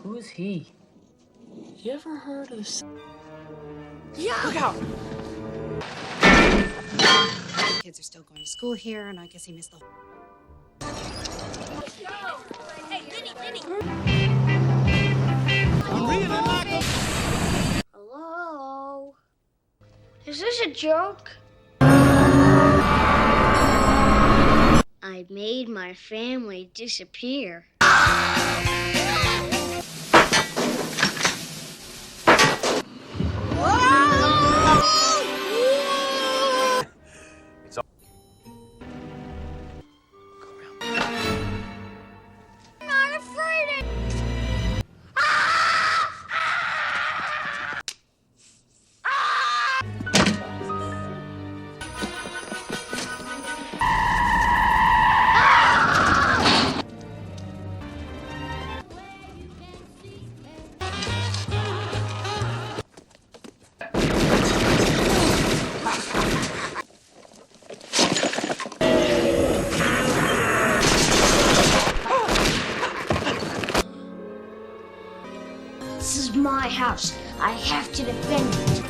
Who's he? You ever heard of this? Yeah! Look out! Kids are still going to school here, and I guess he missed the... Hey, Lenny! I'm really not gonna... Hello? Is this a joke? I made my family disappear. Not afraid of... This is my house. I have to defend it.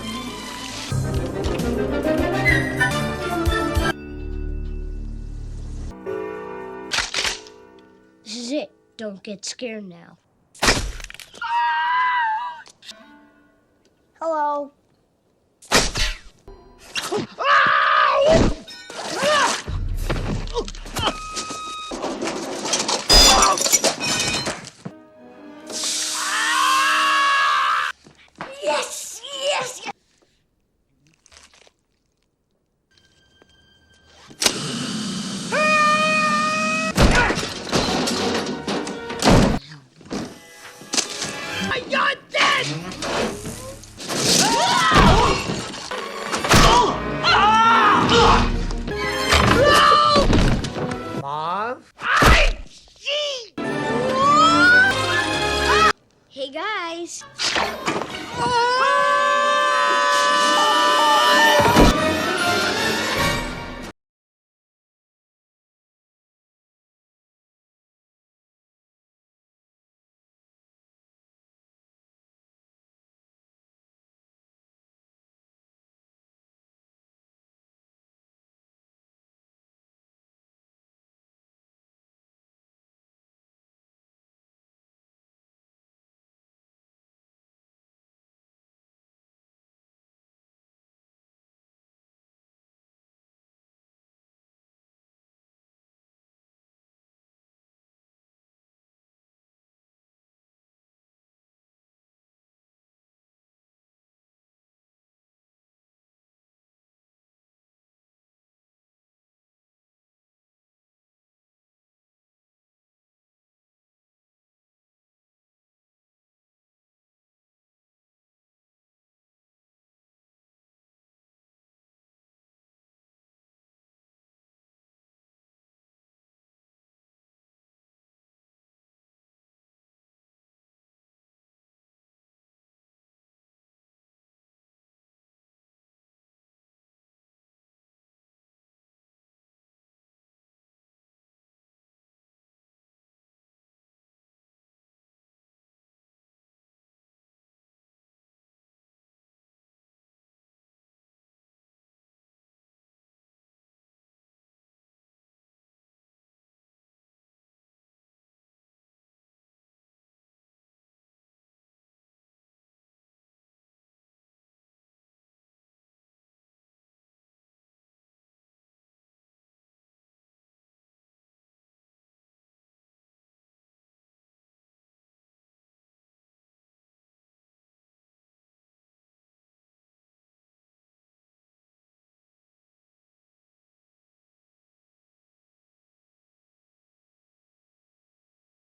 This is it. Don't get scared now. Hello. Yes! Yes! Yes! You're dead! Mom? Hey guys.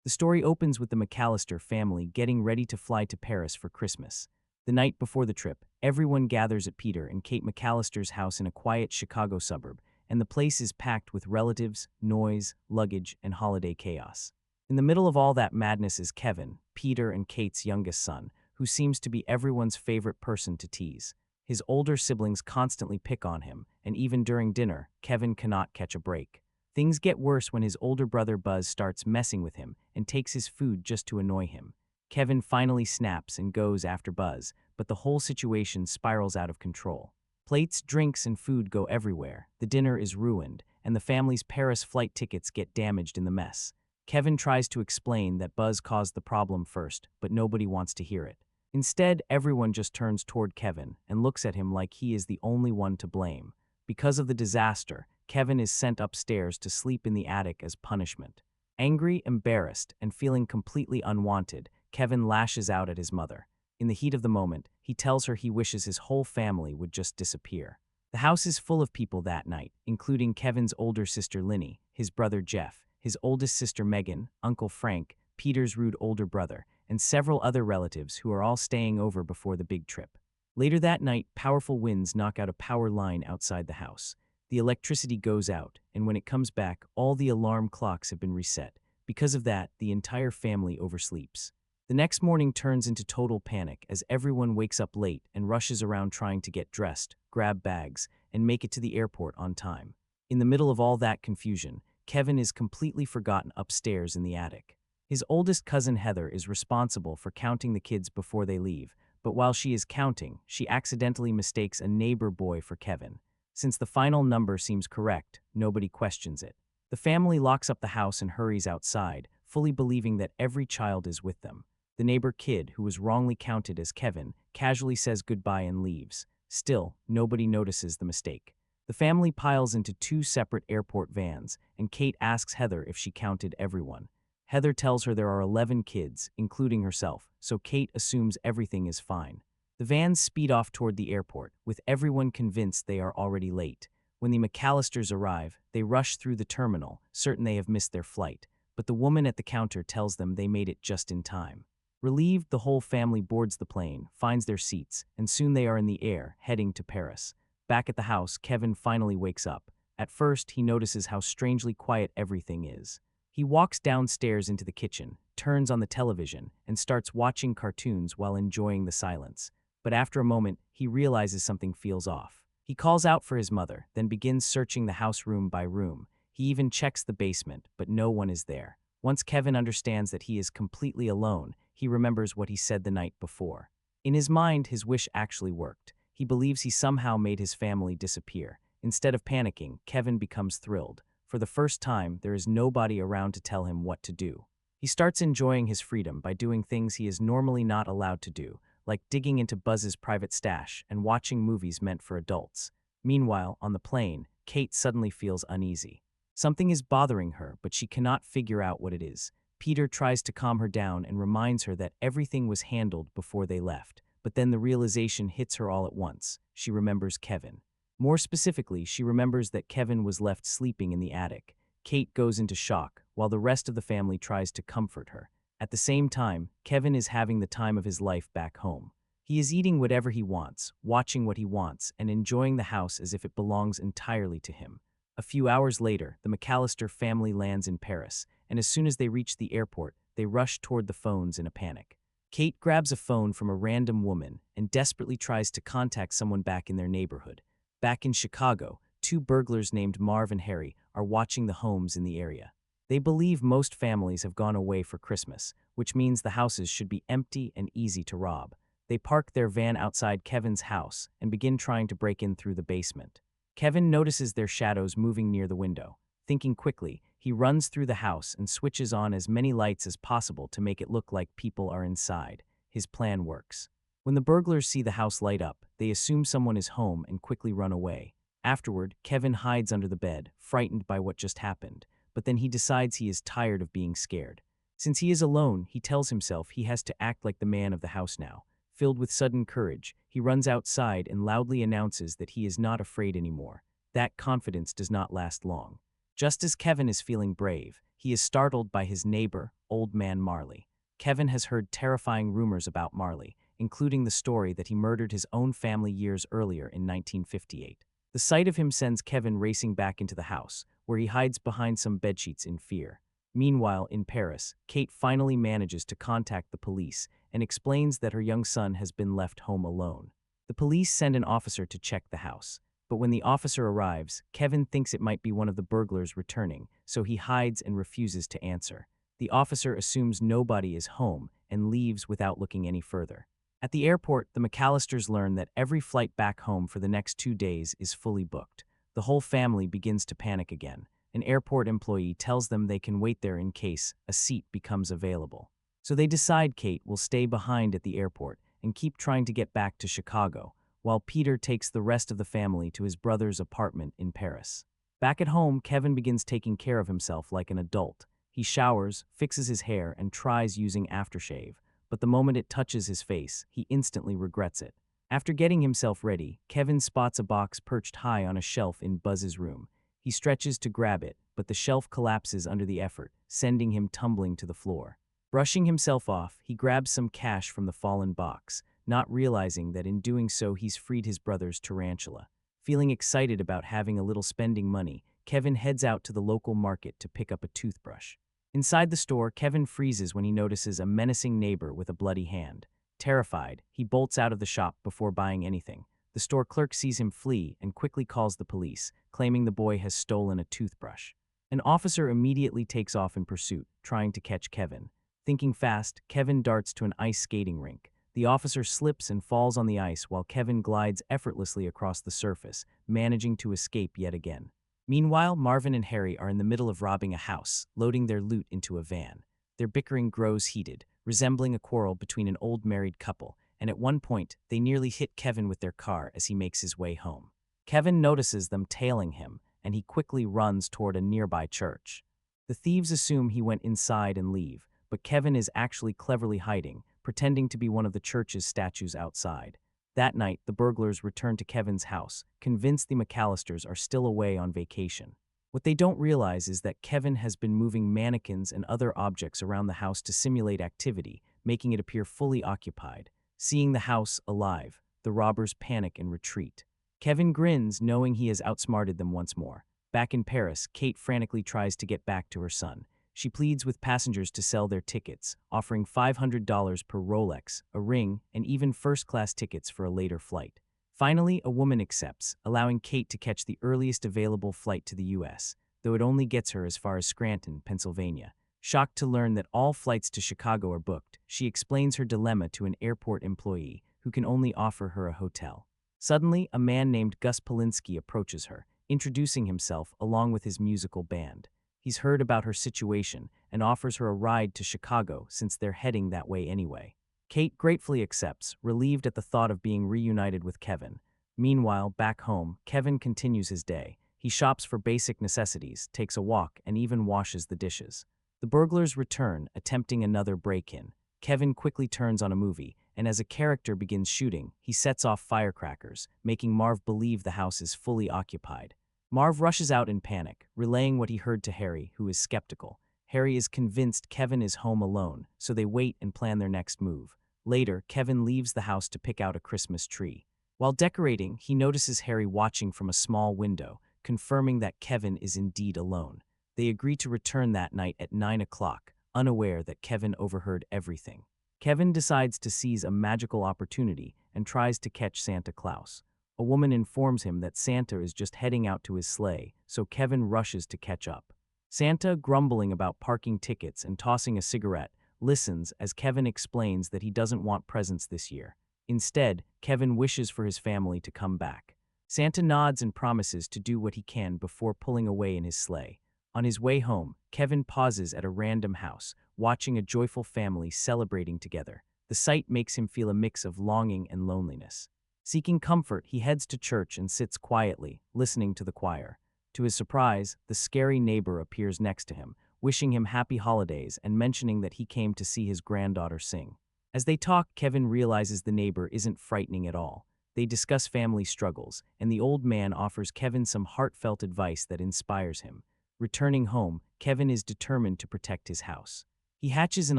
The story opens with the McAllister family getting ready to fly to Paris for Christmas. The night before the trip, everyone gathers at Peter and Kate McAllister's house in a quiet Chicago suburb, and the place is packed with relatives, noise, luggage, and holiday chaos. In the middle of all that madness is Kevin, Peter and Kate's youngest son, who seems to be everyone's favorite person to tease. His older siblings constantly pick on him, and even during dinner, Kevin cannot catch a break. Things get worse when his older brother Buzz starts messing with him and takes his food just to annoy him. Kevin finally snaps and goes after Buzz, but the whole situation spirals out of control. Plates, drinks, and food go everywhere, the dinner is ruined, and the family's Paris flight tickets get damaged in the mess. Kevin tries to explain that Buzz caused the problem first, but nobody wants to hear it. Instead, everyone just turns toward Kevin and looks at him like he is the only one to blame. Because of the disaster, Kevin is sent upstairs to sleep in the attic as punishment. Angry, embarrassed, and feeling completely unwanted, Kevin lashes out at his mother. In the heat of the moment, he tells her he wishes his whole family would just disappear. The house is full of people that night, including Kevin's older sister Linny, his brother Jeff, his oldest sister Megan, Uncle Frank, Peter's rude older brother, and several other relatives who are all staying over before the big trip. Later that night, powerful winds knock out a power line outside the house. The electricity goes out, and when it comes back, all the alarm clocks have been reset. Because of that, the entire family oversleeps. The next morning turns into total panic as everyone wakes up late and rushes around trying to get dressed, grab bags, and make it to the airport on time. In the middle of all that confusion, Kevin is completely forgotten upstairs in the attic. His oldest cousin Heather is responsible for counting the kids before they leave, but while she is counting, she accidentally mistakes a neighbor boy for Kevin. Since the final number seems correct, nobody questions it. The family locks up the house and hurries outside, fully believing that every child is with them. The neighbor kid, who was wrongly counted as Kevin, casually says goodbye and leaves. Still, nobody notices the mistake. The family piles into two separate airport vans, and Kate asks Heather if she counted everyone. Heather tells her there are 11 kids, including herself, so Kate assumes everything is fine. The vans speed off toward the airport, with everyone convinced they are already late. When the McAllisters arrive, they rush through the terminal, certain they have missed their flight, but the woman at the counter tells them they made it just in time. Relieved, the whole family boards the plane, finds their seats, and soon they are in the air, heading to Paris. Back at the house, Kevin finally wakes up. At first, he notices how strangely quiet everything is. He walks downstairs into the kitchen, turns on the television, and starts watching cartoons while enjoying the silence. But after a moment, he realizes something feels off. He calls out for his mother, then begins searching the house room by room. He even checks the basement, but no one is there. Once Kevin understands that he is completely alone, he remembers what he said the night before. In his mind, his wish actually worked. He believes he somehow made his family disappear. Instead of panicking, Kevin becomes thrilled. For the first time, there is nobody around to tell him what to do. He starts enjoying his freedom by doing things he is normally not allowed to do, like digging into Buzz's private stash and watching movies meant for adults. Meanwhile, on the plane, Kate suddenly feels uneasy. Something is bothering her, but she cannot figure out what it is. Peter tries to calm her down and reminds her that everything was handled before they left. But then the realization hits her all at once. She remembers Kevin. More specifically, she remembers that Kevin was left sleeping in the attic. Kate goes into shock, while the rest of the family tries to comfort her. At the same time, Kevin is having the time of his life back home. He is eating whatever he wants, watching what he wants, and enjoying the house as if it belongs entirely to him. A few hours later, the McAllister family lands in Paris, and as soon as they reach the airport, they rush toward the phones in a panic. Kate grabs a phone from a random woman and desperately tries to contact someone back in their neighborhood. Back in Chicago, two burglars named Marv and Harry are watching the homes in the area. They believe most families have gone away for Christmas, which means the houses should be empty and easy to rob. They park their van outside Kevin's house and begin trying to break in through the basement. Kevin notices their shadows moving near the window. Thinking quickly, he runs through the house and switches on as many lights as possible to make it look like people are inside. His plan works. When the burglars see the house light up, they assume someone is home and quickly run away. Afterward, Kevin hides under the bed, frightened by what just happened, but then he decides he is tired of being scared. Since he is alone, he tells himself he has to act like the man of the house now. Filled with sudden courage, he runs outside and loudly announces that he is not afraid anymore. That confidence does not last long. Just as Kevin is feeling brave, he is startled by his neighbor, Old Man Marley. Kevin has heard terrifying rumors about Marley, including the story that he murdered his own family years earlier in 1958. The sight of him sends Kevin racing back into the house, where he hides behind some bedsheets in fear. Meanwhile, in Paris, Kate finally manages to contact the police and explains that her young son has been left home alone. The police send an officer to check the house. But when the officer arrives, Kevin thinks it might be one of the burglars returning, so he hides and refuses to answer. The officer assumes nobody is home and leaves without looking any further. At the airport, the McAllisters learn that every flight back home for the next 2 days is fully booked. The whole family begins to panic again. An airport employee tells them they can wait there in case a seat becomes available. So they decide Kate will stay behind at the airport and keep trying to get back to Chicago, while Peter takes the rest of the family to his brother's apartment in Paris. Back at home, Kevin begins taking care of himself like an adult. He showers, fixes his hair, and tries using aftershave, but the moment it touches his face, he instantly regrets it. After getting himself ready, Kevin spots a box perched high on a shelf in Buzz's room. He stretches to grab it, but the shelf collapses under the effort, sending him tumbling to the floor. Brushing himself off, he grabs some cash from the fallen box, not realizing that in doing so he's freed his brother's tarantula. Feeling excited about having a little spending money, Kevin heads out to the local market to pick up a toothbrush. Inside the store, Kevin freezes when he notices a menacing neighbor with a bloody hand. Terrified, he bolts out of the shop before buying anything. The store clerk sees him flee and quickly calls the police, claiming the boy has stolen a toothbrush. An officer immediately takes off in pursuit, trying to catch Kevin. Thinking fast, Kevin darts to an ice skating rink. The officer slips and falls on the ice while Kevin glides effortlessly across the surface, managing to escape yet again. Meanwhile, Marvin and Harry are in the middle of robbing a house, loading their loot into a van. Their bickering grows heated, resembling a quarrel between an old married couple, and at one point, they nearly hit Kevin with their car as he makes his way home. Kevin notices them tailing him, and he quickly runs toward a nearby church. The thieves assume he went inside and leave, but Kevin is actually cleverly hiding, pretending to be one of the church's statues outside. That night, the burglars return to Kevin's house, convinced the McAllisters are still away on vacation. What they don't realize is that Kevin has been moving mannequins and other objects around the house to simulate activity, making it appear fully occupied. Seeing the house alive, the robbers panic and retreat. Kevin grins, knowing he has outsmarted them once more. Back in Paris, Kate frantically tries to get back to her son. She pleads with passengers to sell their tickets, offering $500 per Rolex, a ring, and even first-class tickets for a later flight. Finally, a woman accepts, allowing Kate to catch the earliest available flight to the U.S., though it only gets her as far as Scranton, Pennsylvania. Shocked to learn that all flights to Chicago are booked, she explains her dilemma to an airport employee who can only offer her a hotel. Suddenly, a man named Gus Polinski approaches her, introducing himself along with his musical band. He's heard about her situation and offers her a ride to Chicago since they're heading that way anyway. Kate gratefully accepts, relieved at the thought of being reunited with Kevin. Meanwhile, back home, Kevin continues his day. He shops for basic necessities, takes a walk, and even washes the dishes. The burglars return, attempting another break-in. Kevin quickly turns on a movie, and as a character begins shooting, he sets off firecrackers, making Marv believe the house is fully occupied. Marv rushes out in panic, relaying what he heard to Harry, who is skeptical. Harry is convinced Kevin is home alone, so they wait and plan their next move. Later, Kevin leaves the house to pick out a Christmas tree. While decorating, he notices Harry watching from a small window, confirming that Kevin is indeed alone. They agree to return that night at 9 o'clock, unaware that Kevin overheard everything. Kevin decides to seize a magical opportunity and tries to catch Santa Claus. A woman informs him that Santa is just heading out to his sleigh, so Kevin rushes to catch up. Santa, grumbling about parking tickets and tossing a cigarette, listens as Kevin explains that he doesn't want presents this year. Instead, Kevin wishes for his family to come back. Santa nods and promises to do what he can before pulling away in his sleigh. On his way home, Kevin pauses at a random house, watching a joyful family celebrating together. The sight makes him feel a mix of longing and loneliness. Seeking comfort, he heads to church and sits quietly, listening to the choir. To his surprise, the scary neighbor appears next to him, wishing him happy holidays and mentioning that he came to see his granddaughter sing. As they talk, Kevin realizes the neighbor isn't frightening at all. They discuss family struggles, and the old man offers Kevin some heartfelt advice that inspires him. Returning home, Kevin is determined to protect his house. He hatches an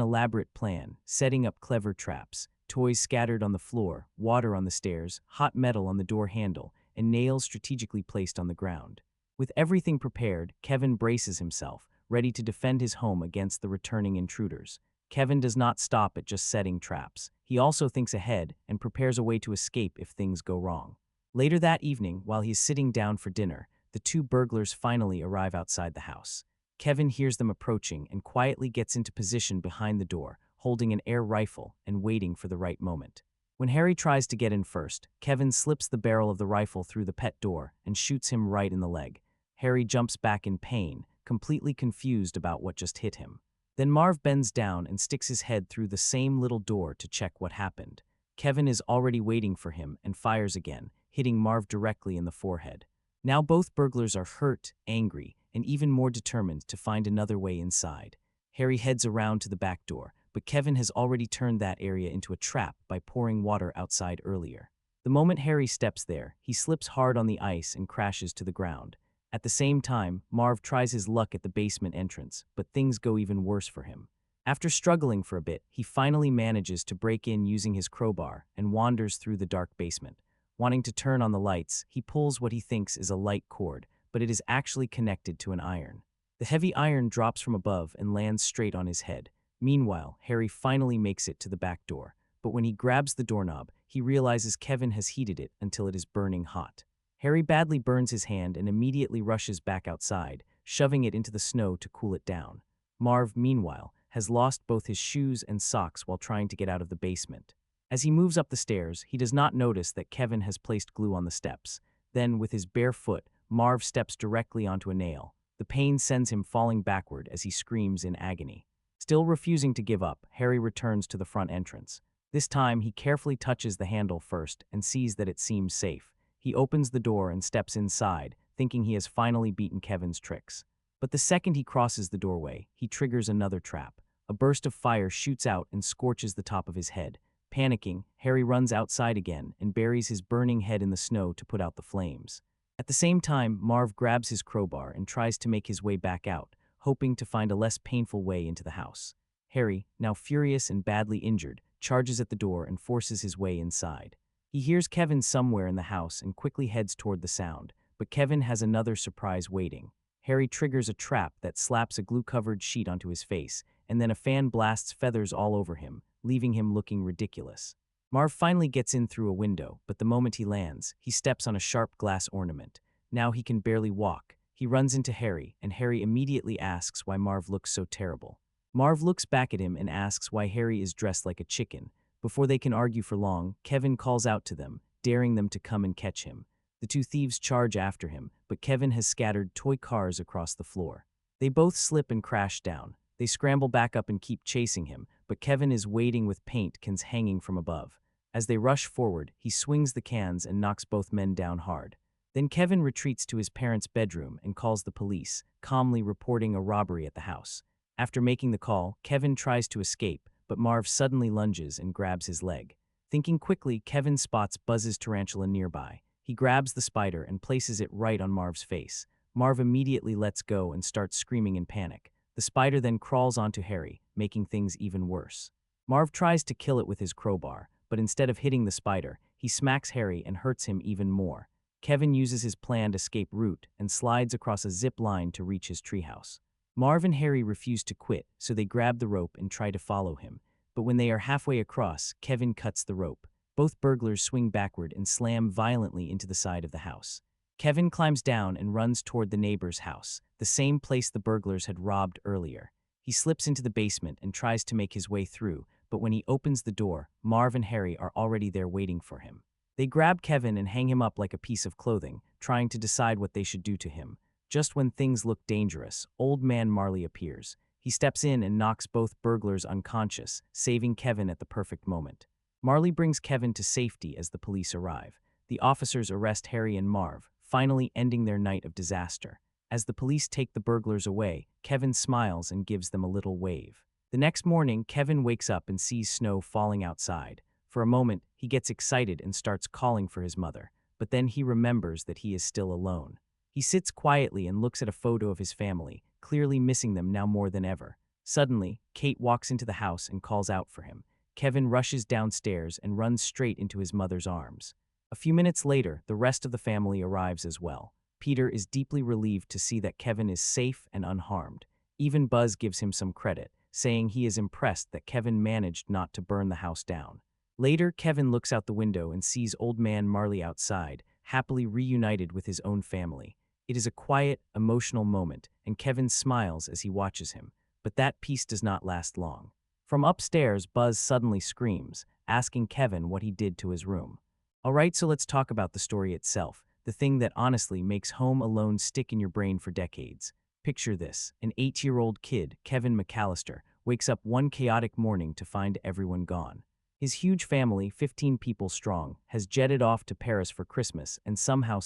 elaborate plan, setting up clever traps. Toys scattered on the floor, water on the stairs, hot metal on the door handle, and nails strategically placed on the ground. With everything prepared, Kevin braces himself, ready to defend his home against the returning intruders. Kevin does not stop at just setting traps. He also thinks ahead and prepares a way to escape if things go wrong. Later that evening, while he is sitting down for dinner, the two burglars finally arrive outside the house. Kevin hears them approaching and quietly gets into position behind the door, holding an air rifle and waiting for the right moment. When Harry tries to get in first, Kevin slips the barrel of the rifle through the pet door and shoots him right in the leg. Harry jumps back in pain, completely confused about what just hit him. Then Marv bends down and sticks his head through the same little door to check what happened. Kevin is already waiting for him and fires again, hitting Marv directly in the forehead. Now both burglars are hurt, angry, and even more determined to find another way inside. Harry heads around to the back door, but Kevin has already turned that area into a trap by pouring water outside earlier. The moment Harry steps there, he slips hard on the ice and crashes to the ground. At the same time, Marv tries his luck at the basement entrance, but things go even worse for him. After struggling for a bit, he finally manages to break in using his crowbar and wanders through the dark basement. Wanting to turn on the lights, he pulls what he thinks is a light cord, but it is actually connected to an iron. The heavy iron drops from above and lands straight on his head. Meanwhile, Harry finally makes it to the back door, but when he grabs the doorknob, he realizes Kevin has heated it until it is burning hot. Harry badly burns his hand and immediately rushes back outside, shoving it into the snow to cool it down. Marv, meanwhile, has lost both his shoes and socks while trying to get out of the basement. As he moves up the stairs, he does not notice that Kevin has placed glue on the steps. Then, with his bare foot, Marv steps directly onto a nail. The pain sends him falling backward as he screams in agony. Still refusing to give up, Harry returns to the front entrance. This time, he carefully touches the handle first and sees that it seems safe. He opens the door and steps inside, thinking he has finally beaten Kevin's tricks. But the second he crosses the doorway, he triggers another trap. A burst of fire shoots out and scorches the top of his head. Panicking, Harry runs outside again and buries his burning head in the snow to put out the flames. At the same time, Marv grabs his crowbar and tries to make his way back out, hoping to find a less painful way into the house. Harry, now furious and badly injured, charges at the door and forces his way inside. He hears Kevin somewhere in the house and quickly heads toward the sound, but Kevin has another surprise waiting. Harry triggers a trap that slaps a glue-covered sheet onto his face, and then a fan blasts feathers all over him, leaving him looking ridiculous. Marv finally gets in through a window, but the moment he lands, he steps on a sharp glass ornament. Now he can barely walk. He runs into Harry, and Harry immediately asks why Marv looks so terrible. Marv looks back at him and asks why Harry is dressed like a chicken. Before they can argue for long, Kevin calls out to them, daring them to come and catch him. The two thieves charge after him, but Kevin has scattered toy cars across the floor. They both slip and crash down. They scramble back up and keep chasing him, but Kevin is waiting with paint cans hanging from above. As they rush forward, he swings the cans and knocks both men down hard. Then Kevin retreats to his parents' bedroom and calls the police, calmly reporting a robbery at the house. After making the call, Kevin tries to escape, but Marv suddenly lunges and grabs his leg. Thinking quickly, Kevin spots Buzz's tarantula nearby. He grabs the spider and places it right on Marv's face. Marv immediately lets go and starts screaming in panic. The spider then crawls onto Harry, making things even worse. Marv tries to kill it with his crowbar, but instead of hitting the spider, he smacks Harry and hurts him even more. Kevin uses his planned escape route and slides across a zip line to reach his treehouse. Marv and Harry refuse to quit, so they grab the rope and try to follow him. But when they are halfway across, Kevin cuts the rope. Both burglars swing backward and slam violently into the side of the house. Kevin climbs down and runs toward the neighbor's house, the same place the burglars had robbed earlier. He slips into the basement and tries to make his way through, but when he opens the door, Marv and Harry are already there waiting for him. They grab Kevin and hang him up like a piece of clothing, trying to decide what they should do to him. Just when things look dangerous, Old Man Marley appears. He steps in and knocks both burglars unconscious, saving Kevin at the perfect moment. Marley brings Kevin to safety as the police arrive. The officers arrest Harry and Marv, finally ending their night of disaster. As the police take the burglars away, Kevin smiles and gives them a little wave. The next morning, Kevin wakes up and sees snow falling outside. For a moment, he gets excited and starts calling for his mother, but then he remembers that he is still alone. He sits quietly and looks at a photo of his family, clearly missing them now more than ever. Suddenly, Kate walks into the house and calls out for him. Kevin rushes downstairs and runs straight into his mother's arms. A few minutes later, the rest of the family arrives as well. Peter is deeply relieved to see that Kevin is safe and unharmed. Even Buzz gives him some credit, saying he is impressed that Kevin managed not to burn the house down. Later, Kevin looks out the window and sees Old Man Marley outside, happily reunited with his own family. It is a quiet, emotional moment, and Kevin smiles as he watches him. But that peace does not last long. From upstairs, Buzz suddenly screams, asking Kevin what he did to his room. Alright, so let's talk about the story itself, the thing that honestly makes Home Alone stick in your brain for decades. Picture this: an 8-year-old kid, Kevin McAllister, wakes up one chaotic morning to find everyone gone. His huge family, 15 people strong, has jetted off to Paris for Christmas, and somehow,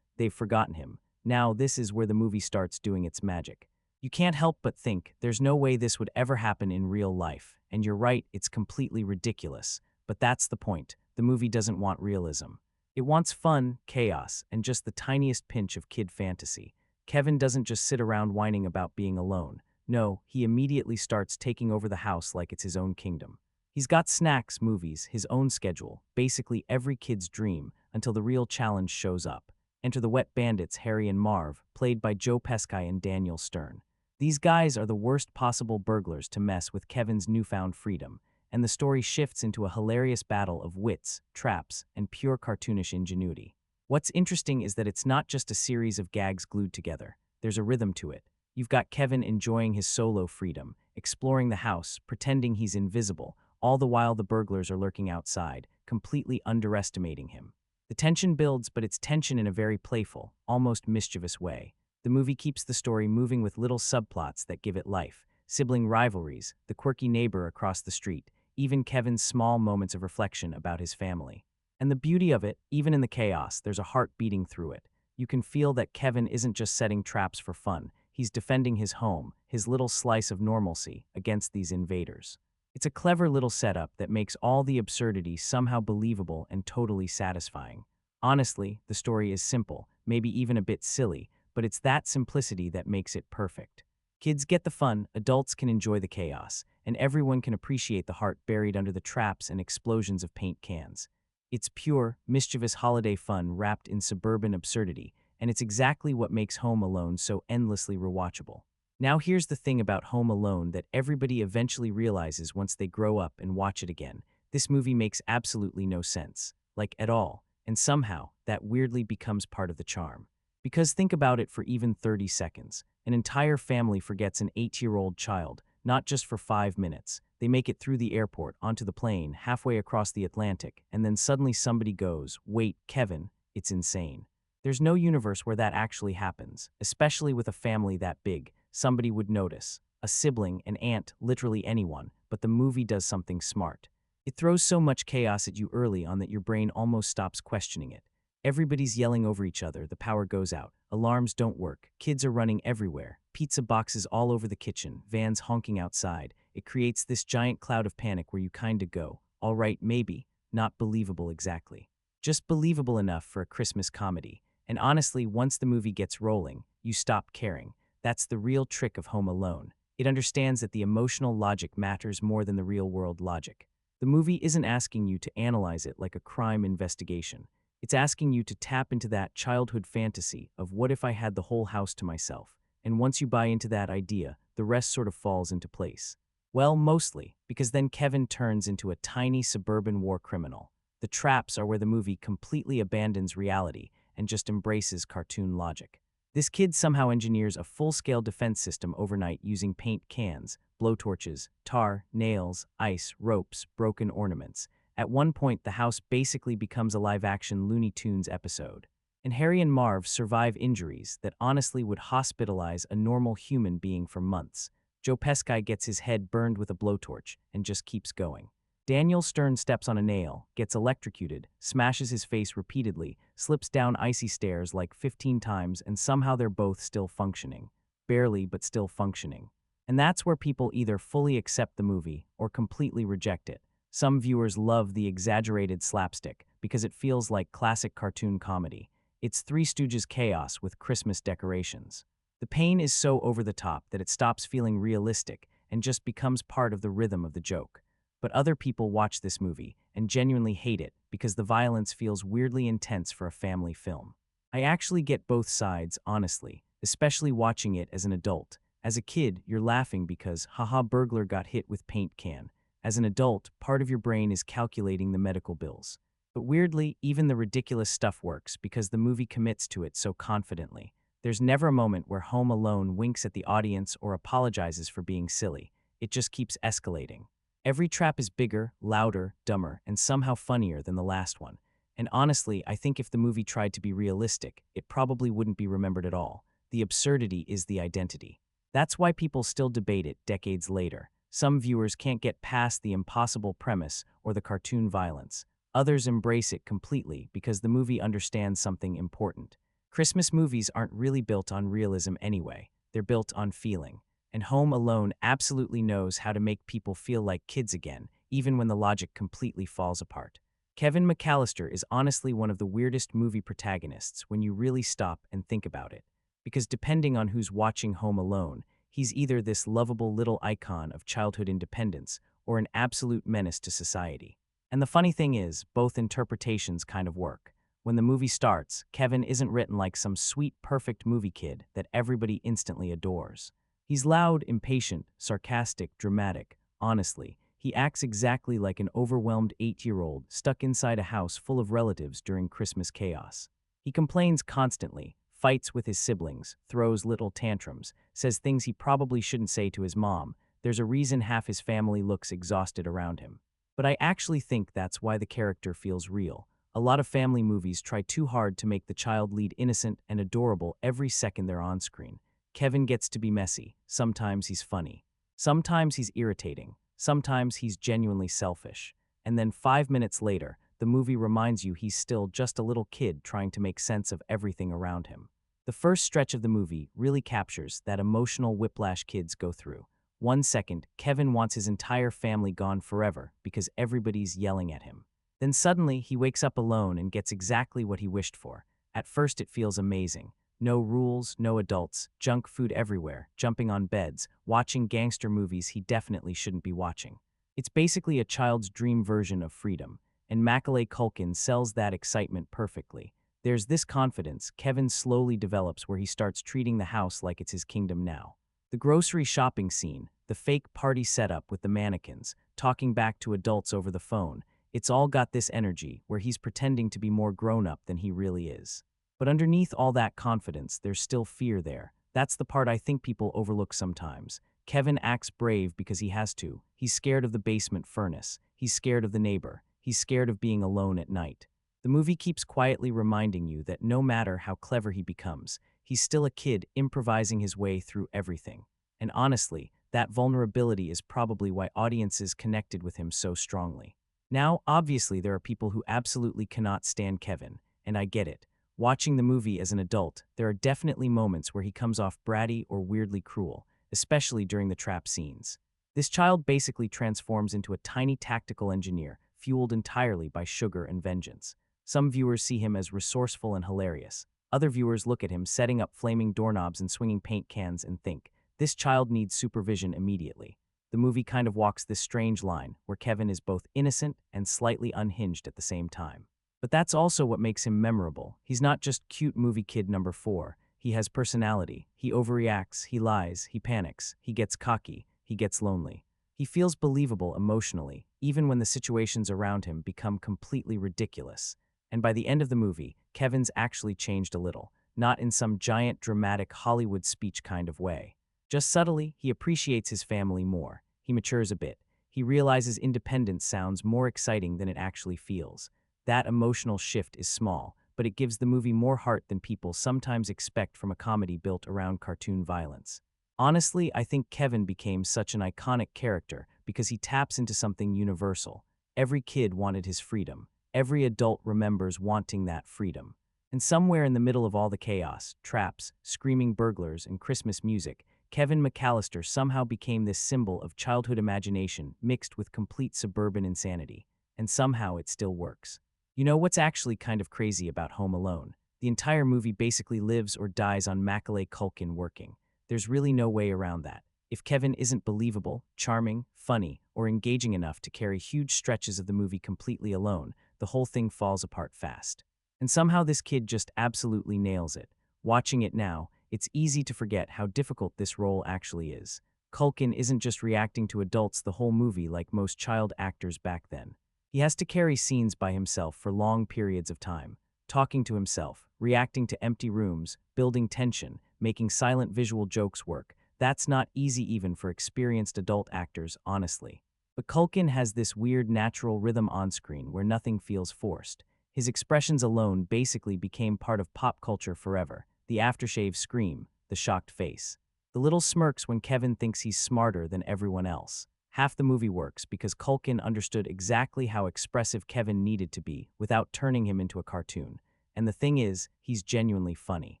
they've forgotten him. Now, this is where the movie starts doing its magic. You can't help but think, there's no way this would ever happen in real life. And you're right, it's completely ridiculous. But that's the point. The movie doesn't want realism. It wants fun, chaos, and just the tiniest pinch of kid fantasy. Kevin doesn't just sit around whining about being alone. No, he immediately starts taking over the house like it's his own kingdom. He's got snacks, movies, his own schedule, basically every kid's dream, until the real challenge shows up. Enter the wet bandits Harry and Marv, played by Joe Pesci and Daniel Stern. These guys are the worst possible burglars to mess with Kevin's newfound freedom, and the story shifts into a hilarious battle of wits, traps, and pure cartoonish ingenuity. What's interesting is that it's not just a series of gags glued together. There's a rhythm to it. You've got Kevin enjoying his solo freedom, exploring the house, pretending he's invisible, all the while the burglars are lurking outside, completely underestimating him. The tension builds, but it's tension in a very playful, almost mischievous way. The movie keeps the story moving with little subplots that give it life: sibling rivalries, the quirky neighbor across the street, even Kevin's small moments of reflection about his family. And the beauty of it, even in the chaos, there's a heart beating through it. You can feel that Kevin isn't just setting traps for fun, he's defending his home, his little slice of normalcy, against these invaders. It's a clever little setup that makes all the absurdity somehow believable and totally satisfying. Honestly, the story is simple, maybe even a bit silly, but it's that simplicity that makes it perfect. Kids get the fun, adults can enjoy the chaos, and everyone can appreciate the heart buried under the traps and explosions of paint cans. It's pure, mischievous holiday fun wrapped in suburban absurdity, and it's exactly what makes Home Alone so endlessly rewatchable. Now here's the thing about Home Alone that everybody eventually realizes once they grow up and watch it again. This movie makes absolutely no sense, like at all, and somehow, that weirdly becomes part of the charm. Because think about it for even 30 seconds. An entire family forgets an 8-year-old child, not just for 5 minutes. They make it through the airport, onto the plane, halfway across the Atlantic, and then suddenly somebody goes, "Wait, Kevin, it's insane." There's no universe where that actually happens, especially with a family that big. Somebody would notice. A sibling, an aunt, literally anyone, but the movie does something smart. It throws so much chaos at you early on that your brain almost stops questioning it. Everybody's yelling over each other, the power goes out, alarms don't work, kids are running everywhere, pizza boxes all over the kitchen, vans honking outside. It creates this giant cloud of panic where you kinda go, all right, maybe, not believable exactly. Just believable enough for a Christmas comedy. And honestly, once the movie gets rolling, you stop caring. That's the real trick of Home Alone. It understands that the emotional logic matters more than the real-world logic. The movie isn't asking you to analyze it like a crime investigation. It's asking you to tap into that childhood fantasy of what if I had the whole house to myself. And once you buy into that idea, the rest sort of falls into place. Well, mostly, because then Kevin turns into a tiny suburban war criminal. The traps are where the movie completely abandons reality and just embraces cartoon logic. This kid somehow engineers a full-scale defense system overnight using paint cans, blowtorches, tar, nails, ice, ropes, broken ornaments. At one point, the house basically becomes a live-action Looney Tunes episode. And Harry and Marv survive injuries that honestly would hospitalize a normal human being for months. Joe Pesci gets his head burned with a blowtorch and just keeps going. Daniel Stern steps on a nail, gets electrocuted, smashes his face repeatedly, slips down icy stairs like 15 times, and somehow they're both still functioning. Barely, but still functioning. And that's where people either fully accept the movie or completely reject it. Some viewers love the exaggerated slapstick because it feels like classic cartoon comedy. It's Three Stooges chaos with Christmas decorations. The pain is so over the top that it stops feeling realistic and just becomes part of the rhythm of the joke. But other people watch this movie and genuinely hate it because the violence feels weirdly intense for a family film. I actually get both sides, honestly, especially watching it as an adult. As a kid, you're laughing because, haha, burglar got hit with paint can. As an adult, part of your brain is calculating the medical bills. But weirdly, even the ridiculous stuff works because the movie commits to it so confidently. There's never a moment where Home Alone winks at the audience or apologizes for being silly. It just keeps escalating. Every trap is bigger, louder, dumber, and somehow funnier than the last one. And honestly, I think if the movie tried to be realistic, it probably wouldn't be remembered at all. The absurdity is the identity. That's why people still debate it decades later. Some viewers can't get past the impossible premise or the cartoon violence. Others embrace it completely because the movie understands something important. Christmas movies aren't really built on realism anyway. They're built on feeling. And Home Alone absolutely knows how to make people feel like kids again, even when the logic completely falls apart. Kevin McAllister is honestly one of the weirdest movie protagonists when you really stop and think about it. Because depending on who's watching Home Alone, he's either this lovable little icon of childhood independence or an absolute menace to society. And the funny thing is, both interpretations kind of work. When the movie starts, Kevin isn't written like some sweet, perfect movie kid that everybody instantly adores. He's loud, impatient, sarcastic, dramatic. Honestly, he acts exactly like an overwhelmed 8-year-old stuck inside a house full of relatives during Christmas chaos. He complains constantly, fights with his siblings, throws little tantrums, says things he probably shouldn't say to his mom. There's a reason half his family looks exhausted around him. But I actually think that's why the character feels real. A lot of family movies try too hard to make the child lead innocent and adorable every second they're on screen. Kevin gets to be messy. Sometimes he's funny. Sometimes he's irritating. Sometimes he's genuinely selfish. And then 5 minutes later, the movie reminds you he's still just a little kid trying to make sense of everything around him. The first stretch of the movie really captures that emotional whiplash kids go through. 1 second, Kevin wants his entire family gone forever because everybody's yelling at him. Then suddenly, he wakes up alone and gets exactly what he wished for. At first, it feels amazing. No rules, no adults, junk food everywhere, jumping on beds, watching gangster movies he definitely shouldn't be watching. It's basically a child's dream version of freedom, and Macaulay Culkin sells that excitement perfectly. There's this confidence Kevin slowly develops where he starts treating the house like it's his kingdom now. The grocery shopping scene, the fake party setup with the mannequins, talking back to adults over the phone, it's all got this energy where he's pretending to be more grown-up than he really is. But underneath all that confidence, there's still fear there. That's the part I think people overlook sometimes. Kevin acts brave because he has to. He's scared of the basement furnace. He's scared of the neighbor. He's scared of being alone at night. The movie keeps quietly reminding you that no matter how clever he becomes, he's still a kid improvising his way through everything. And honestly, that vulnerability is probably why audiences connected with him so strongly. Now, obviously, there are people who absolutely cannot stand Kevin, and I get it. Watching the movie as an adult, there are definitely moments where he comes off bratty or weirdly cruel, especially during the trap scenes. This child basically transforms into a tiny tactical engineer, fueled entirely by sugar and vengeance. Some viewers see him as resourceful and hilarious. Other viewers look at him setting up flaming doorknobs and swinging paint cans and think, this child needs supervision immediately. The movie kind of walks this strange line, where Kevin is both innocent and slightly unhinged at the same time. But that's also what makes him memorable. He's not just cute movie kid number 4. He has personality. He overreacts, he lies, he panics, he gets cocky, he gets lonely. He feels believable emotionally, even when the situations around him become completely ridiculous. And by the end of the movie, Kevin's actually changed a little, not in some giant dramatic Hollywood speech kind of way. Just subtly, he appreciates his family more. He matures a bit. He realizes independence sounds more exciting than it actually feels. That emotional shift is small, but it gives the movie more heart than people sometimes expect from a comedy built around cartoon violence. Honestly, I think Kevin became such an iconic character because he taps into something universal. Every kid wanted his freedom. Every adult remembers wanting that freedom. And somewhere in the middle of all the chaos, traps, screaming burglars, and Christmas music, Kevin McAllister somehow became this symbol of childhood imagination mixed with complete suburban insanity. And somehow it still works. You know what's actually kind of crazy about Home Alone? The entire movie basically lives or dies on Macaulay Culkin working. There's really no way around that. If Kevin isn't believable, charming, funny, or engaging enough to carry huge stretches of the movie completely alone, the whole thing falls apart fast. And somehow this kid just absolutely nails it. Watching it now, it's easy to forget how difficult this role actually is. Culkin isn't just reacting to adults the whole movie like most child actors back then. He has to carry scenes by himself for long periods of time. talking to himself, reacting to empty rooms, building tension, making silent visual jokes work. That's not easy even for experienced adult actors, honestly. But Culkin has this weird natural rhythm on screen where nothing feels forced. His expressions alone basically became part of pop culture forever. The aftershave scream, the shocked face, the little smirks when Kevin thinks he's smarter than everyone else. Half the movie works because Culkin understood exactly how expressive Kevin needed to be without turning him into a cartoon. And the thing is, he's genuinely funny.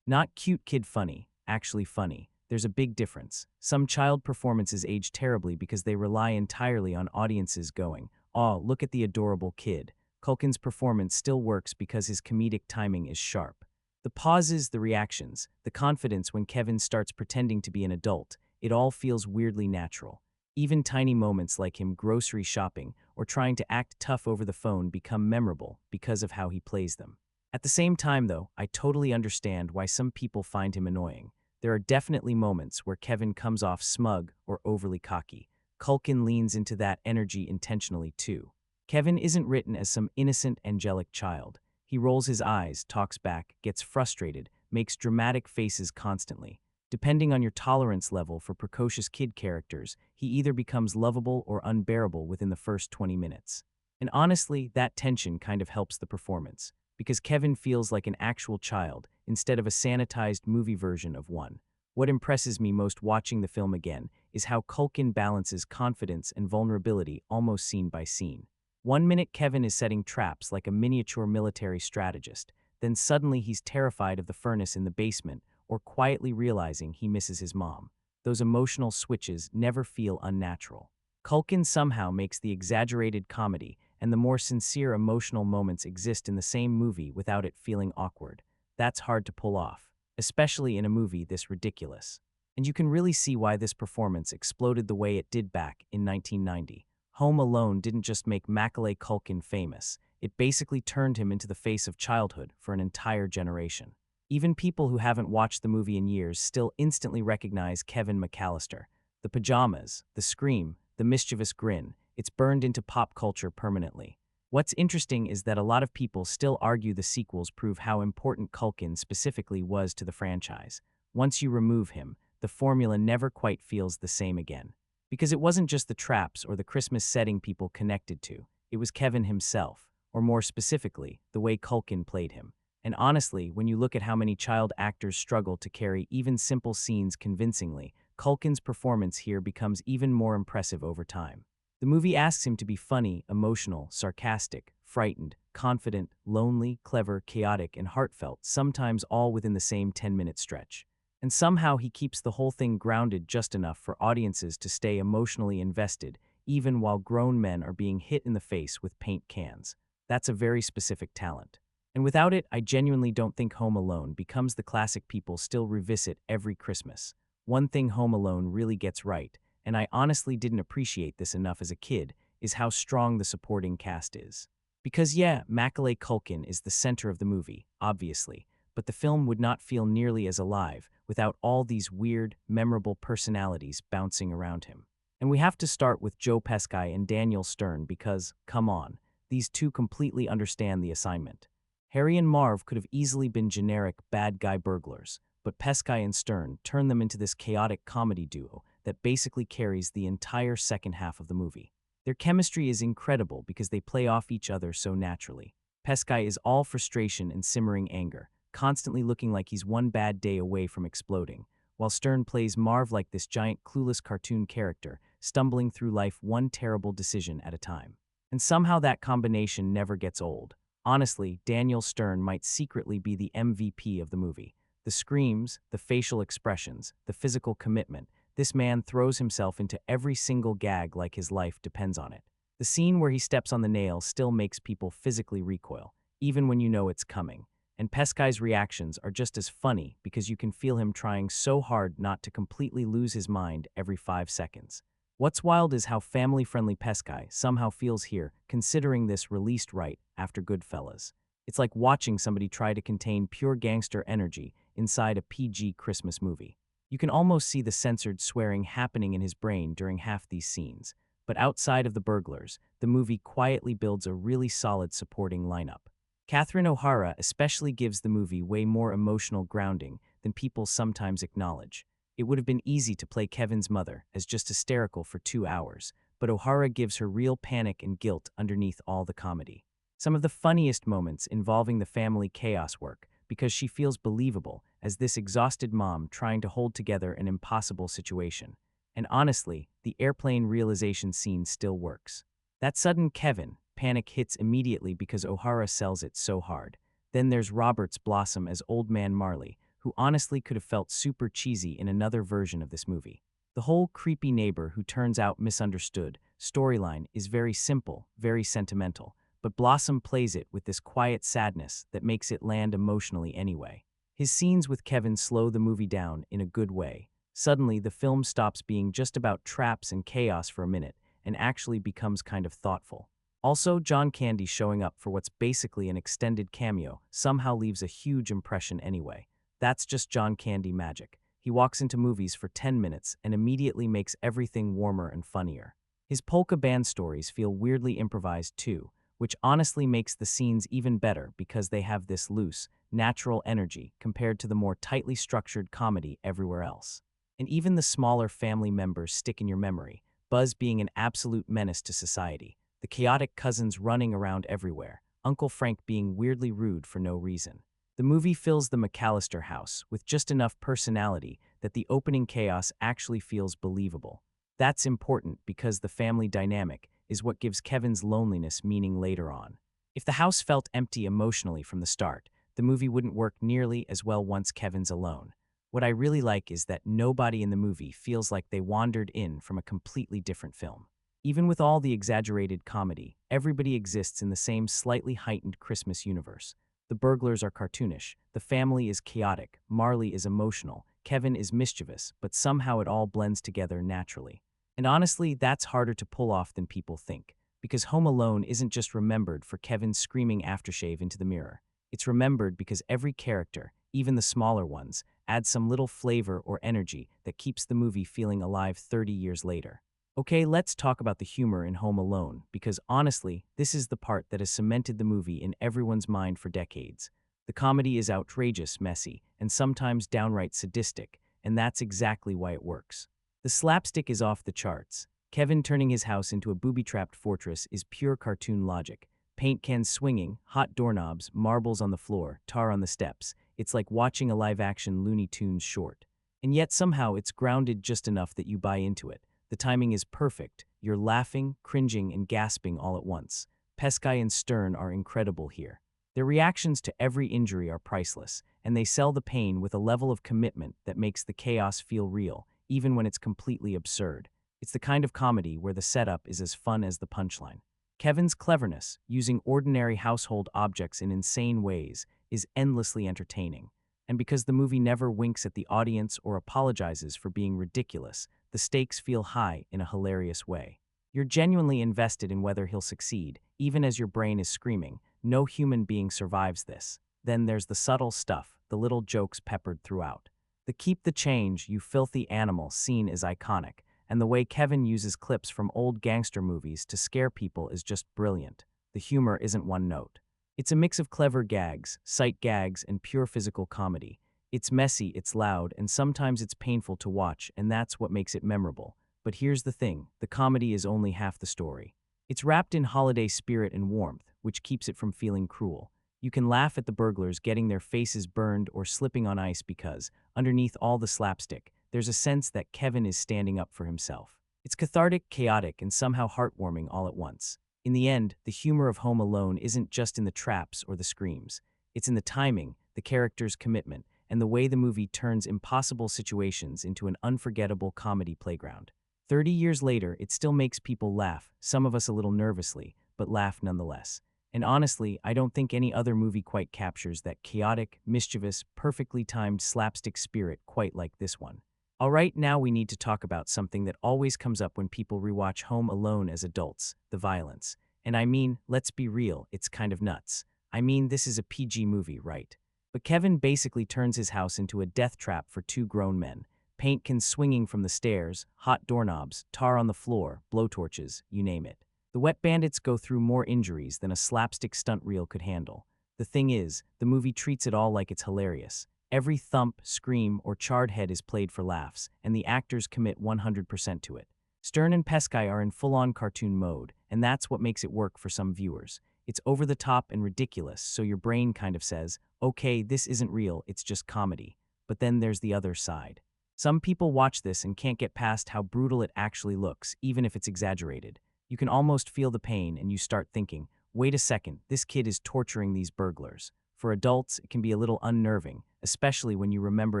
Not cute kid funny, actually funny. There's a big difference. Some child performances age terribly because they rely entirely on audiences going, "Oh, look at the adorable kid." Culkin's performance still works because his comedic timing is sharp. The pauses, the reactions, the confidence when Kevin starts pretending to be an adult, it all feels weirdly natural. Even tiny moments like him grocery shopping or trying to act tough over the phone become memorable because of how he plays them. At the same time, though, I totally understand why some people find him annoying. There are definitely moments where Kevin comes off smug or overly cocky. Culkin leans into that energy intentionally, too. Kevin isn't written as some innocent, angelic child. He rolls his eyes, talks back, gets frustrated, makes dramatic faces constantly. Depending on your tolerance level for precocious kid characters, he either becomes lovable or unbearable within the first 20 minutes. And honestly, that tension kind of helps the performance, because Kevin feels like an actual child instead of a sanitized movie version of one. What impresses me most watching the film again is how Culkin balances confidence and vulnerability almost scene by scene. One minute Kevin is setting traps like a miniature military strategist, then suddenly he's terrified of the furnace in the basement or quietly realizing he misses his mom. Those emotional switches never feel unnatural. Culkin somehow makes the exaggerated comedy and the more sincere emotional moments exist in the same movie without it feeling awkward. That's hard to pull off, especially in a movie this ridiculous. And you can really see why this performance exploded the way it did back in 1990. Home Alone didn't just make Macaulay Culkin famous, it basically turned him into the face of childhood for an entire generation. Even people who haven't watched the movie in years still instantly recognize Kevin McAllister. The pajamas, the scream, the mischievous grin, it's burned into pop culture permanently. What's interesting is that a lot of people still argue the sequels prove how important Culkin specifically was to the franchise. Once you remove him, the formula never quite feels the same again. Because it wasn't just the traps or the Christmas setting people connected to, it was Kevin himself, or more specifically, the way Culkin played him. And honestly, when you look at how many child actors struggle to carry even simple scenes convincingly, Culkin's performance here becomes even more impressive over time. The movie asks him to be funny, emotional, sarcastic, frightened, confident, lonely, clever, chaotic, and heartfelt, sometimes all within the same 10-minute stretch. And somehow he keeps the whole thing grounded just enough for audiences to stay emotionally invested, even while grown men are being hit in the face with paint cans. That's a very specific talent. And without it, I genuinely don't think Home Alone becomes the classic people still revisit every Christmas. One thing Home Alone really gets right, and I honestly didn't appreciate this enough as a kid, is how strong the supporting cast is. Because yeah, Macaulay Culkin is the center of the movie, obviously, but the film would not feel nearly as alive without all these weird, memorable personalities bouncing around him. And we have to start with Joe Pesci and Daniel Stern because, come on, these two completely understand the assignment. Harry and Marv could have easily been generic bad guy burglars, but Pesci and Stern turned them into this chaotic comedy duo that basically carries the entire second half of the movie. Their chemistry is incredible because they play off each other so naturally. Pesci is all frustration and simmering anger, constantly looking like he's one bad day away from exploding, while Stern plays Marv like this giant clueless cartoon character, stumbling through life one terrible decision at a time. And somehow that combination never gets old. Honestly, Daniel Stern might secretly be the MVP of the movie. The screams, the facial expressions, the physical commitment, this man throws himself into every single gag like his life depends on it. The scene where he steps on the nail still makes people physically recoil, even when you know it's coming. And Pesci's reactions are just as funny because you can feel him trying so hard not to completely lose his mind every 5 seconds. What's wild is how family-friendly Pesci somehow feels here, considering this released right after Goodfellas. It's like watching somebody try to contain pure gangster energy inside a PG Christmas movie. You can almost see the censored swearing happening in his brain during half these scenes. But outside of the burglars, the movie quietly builds a really solid supporting lineup. Catherine O'Hara especially gives the movie way more emotional grounding than people sometimes acknowledge. It would have been easy to play Kevin's mother as just hysterical for 2 hours, but O'Hara gives her real panic and guilt underneath all the comedy. Some of the funniest moments involving the family chaos work because she feels believable as this exhausted mom trying to hold together an impossible situation. And honestly, the airplane realization scene still works. That sudden Kevin panic hits immediately because O'Hara sells it so hard. Then there's Robert's Blossom as Old Man Marley, who honestly could have felt super cheesy in another version of this movie. The whole creepy neighbor who turns out misunderstood storyline is very simple, very sentimental, but Blossom plays it with this quiet sadness that makes it land emotionally anyway. His scenes with Kevin slow the movie down in a good way. Suddenly, the film stops being just about traps and chaos for a minute and actually becomes kind of thoughtful. Also, John Candy showing up for what's basically an extended cameo somehow leaves a huge impression anyway. That's just John Candy magic. He walks into movies for 10 minutes and immediately makes everything warmer and funnier. His polka band stories feel weirdly improvised too, which honestly makes the scenes even better because they have this loose, natural energy compared to the more tightly structured comedy everywhere else. And even the smaller family members stick in your memory, Buzz being an absolute menace to society, the chaotic cousins running around everywhere, Uncle Frank being weirdly rude for no reason. The movie fills the McAllister house with just enough personality that the opening chaos actually feels believable. That's important because the family dynamic is what gives Kevin's loneliness meaning later on. If the house felt empty emotionally from the start, the movie wouldn't work nearly as well once Kevin's alone. What I really like is that nobody in the movie feels like they wandered in from a completely different film. Even with all the exaggerated comedy, everybody exists in the same slightly heightened Christmas universe. The burglars are cartoonish, the family is chaotic, Marley is emotional, Kevin is mischievous, but somehow it all blends together naturally. And honestly, that's harder to pull off than people think, because Home Alone isn't just remembered for Kevin's screaming aftershave into the mirror. It's remembered because every character, even the smaller ones, adds some little flavor or energy that keeps the movie feeling alive 30 years later. Okay, let's talk about the humor in Home Alone, because honestly, this is the part that has cemented the movie in everyone's mind for decades. The comedy is outrageous, messy, and sometimes downright sadistic, and that's exactly why it works. The slapstick is off the charts. Kevin turning his house into a booby-trapped fortress is pure cartoon logic. Paint cans swinging, hot doorknobs, marbles on the floor, tar on the steps. It's like watching a live-action Looney Tunes short. And yet somehow it's grounded just enough that you buy into it. The timing is perfect. You're laughing, cringing, and gasping all at once. Pesci and Stern are incredible here. Their reactions to every injury are priceless, and they sell the pain with a level of commitment that makes the chaos feel real, even when it's completely absurd. It's the kind of comedy where the setup is as fun as the punchline. Kevin's cleverness, using ordinary household objects in insane ways, is endlessly entertaining. And because the movie never winks at the audience or apologizes for being ridiculous, the stakes feel high in a hilarious way. You're genuinely invested in whether he'll succeed, even as your brain is screaming, no human being survives this. Then there's the subtle stuff, the little jokes peppered throughout. The "keep the change, you filthy animal" scene is iconic, and the way Kevin uses clips from old gangster movies to scare people is just brilliant. The humor isn't one note. It's a mix of clever gags, sight gags, and pure physical comedy. It's messy, it's loud, and sometimes it's painful to watch, and that's what makes it memorable. But here's the thing, the comedy is only half the story. It's wrapped in holiday spirit and warmth, which keeps it from feeling cruel. You can laugh at the burglars getting their faces burned or slipping on ice because, underneath all the slapstick, there's a sense that Kevin is standing up for himself. It's cathartic, chaotic, and somehow heartwarming all at once. In the end, the humor of Home Alone isn't just in the traps or the screams. It's in the timing, the character's commitment, and the way the movie turns impossible situations into an unforgettable comedy playground. 30 years later, it still makes people laugh, some of us a little nervously, but laugh nonetheless. And honestly, I don't think any other movie quite captures that chaotic, mischievous, perfectly timed slapstick spirit quite like this one. Alright, now we need to talk about something that always comes up when people rewatch Home Alone as adults, the violence. And I mean, let's be real, it's kind of nuts. I mean, this is a PG movie, right? But Kevin basically turns his house into a death trap for two grown men. Paint cans swinging from the stairs, hot doorknobs, tar on the floor, blowtorches, you name it. The wet bandits go through more injuries than a slapstick stunt reel could handle. The thing is, the movie treats it all like it's hilarious. Every thump, scream, or charred head is played for laughs, and the actors commit 100% to it. Stern and Pesci are in full-on cartoon mode, and that's what makes it work for some viewers. It's over the top and ridiculous, so your brain kind of says, okay, this isn't real, it's just comedy. But then there's the other side. Some people watch this and can't get past how brutal it actually looks, even if it's exaggerated. You can almost feel the pain, and you start thinking, wait a second, this kid is torturing these burglars. For adults, it can be a little unnerving, especially when you remember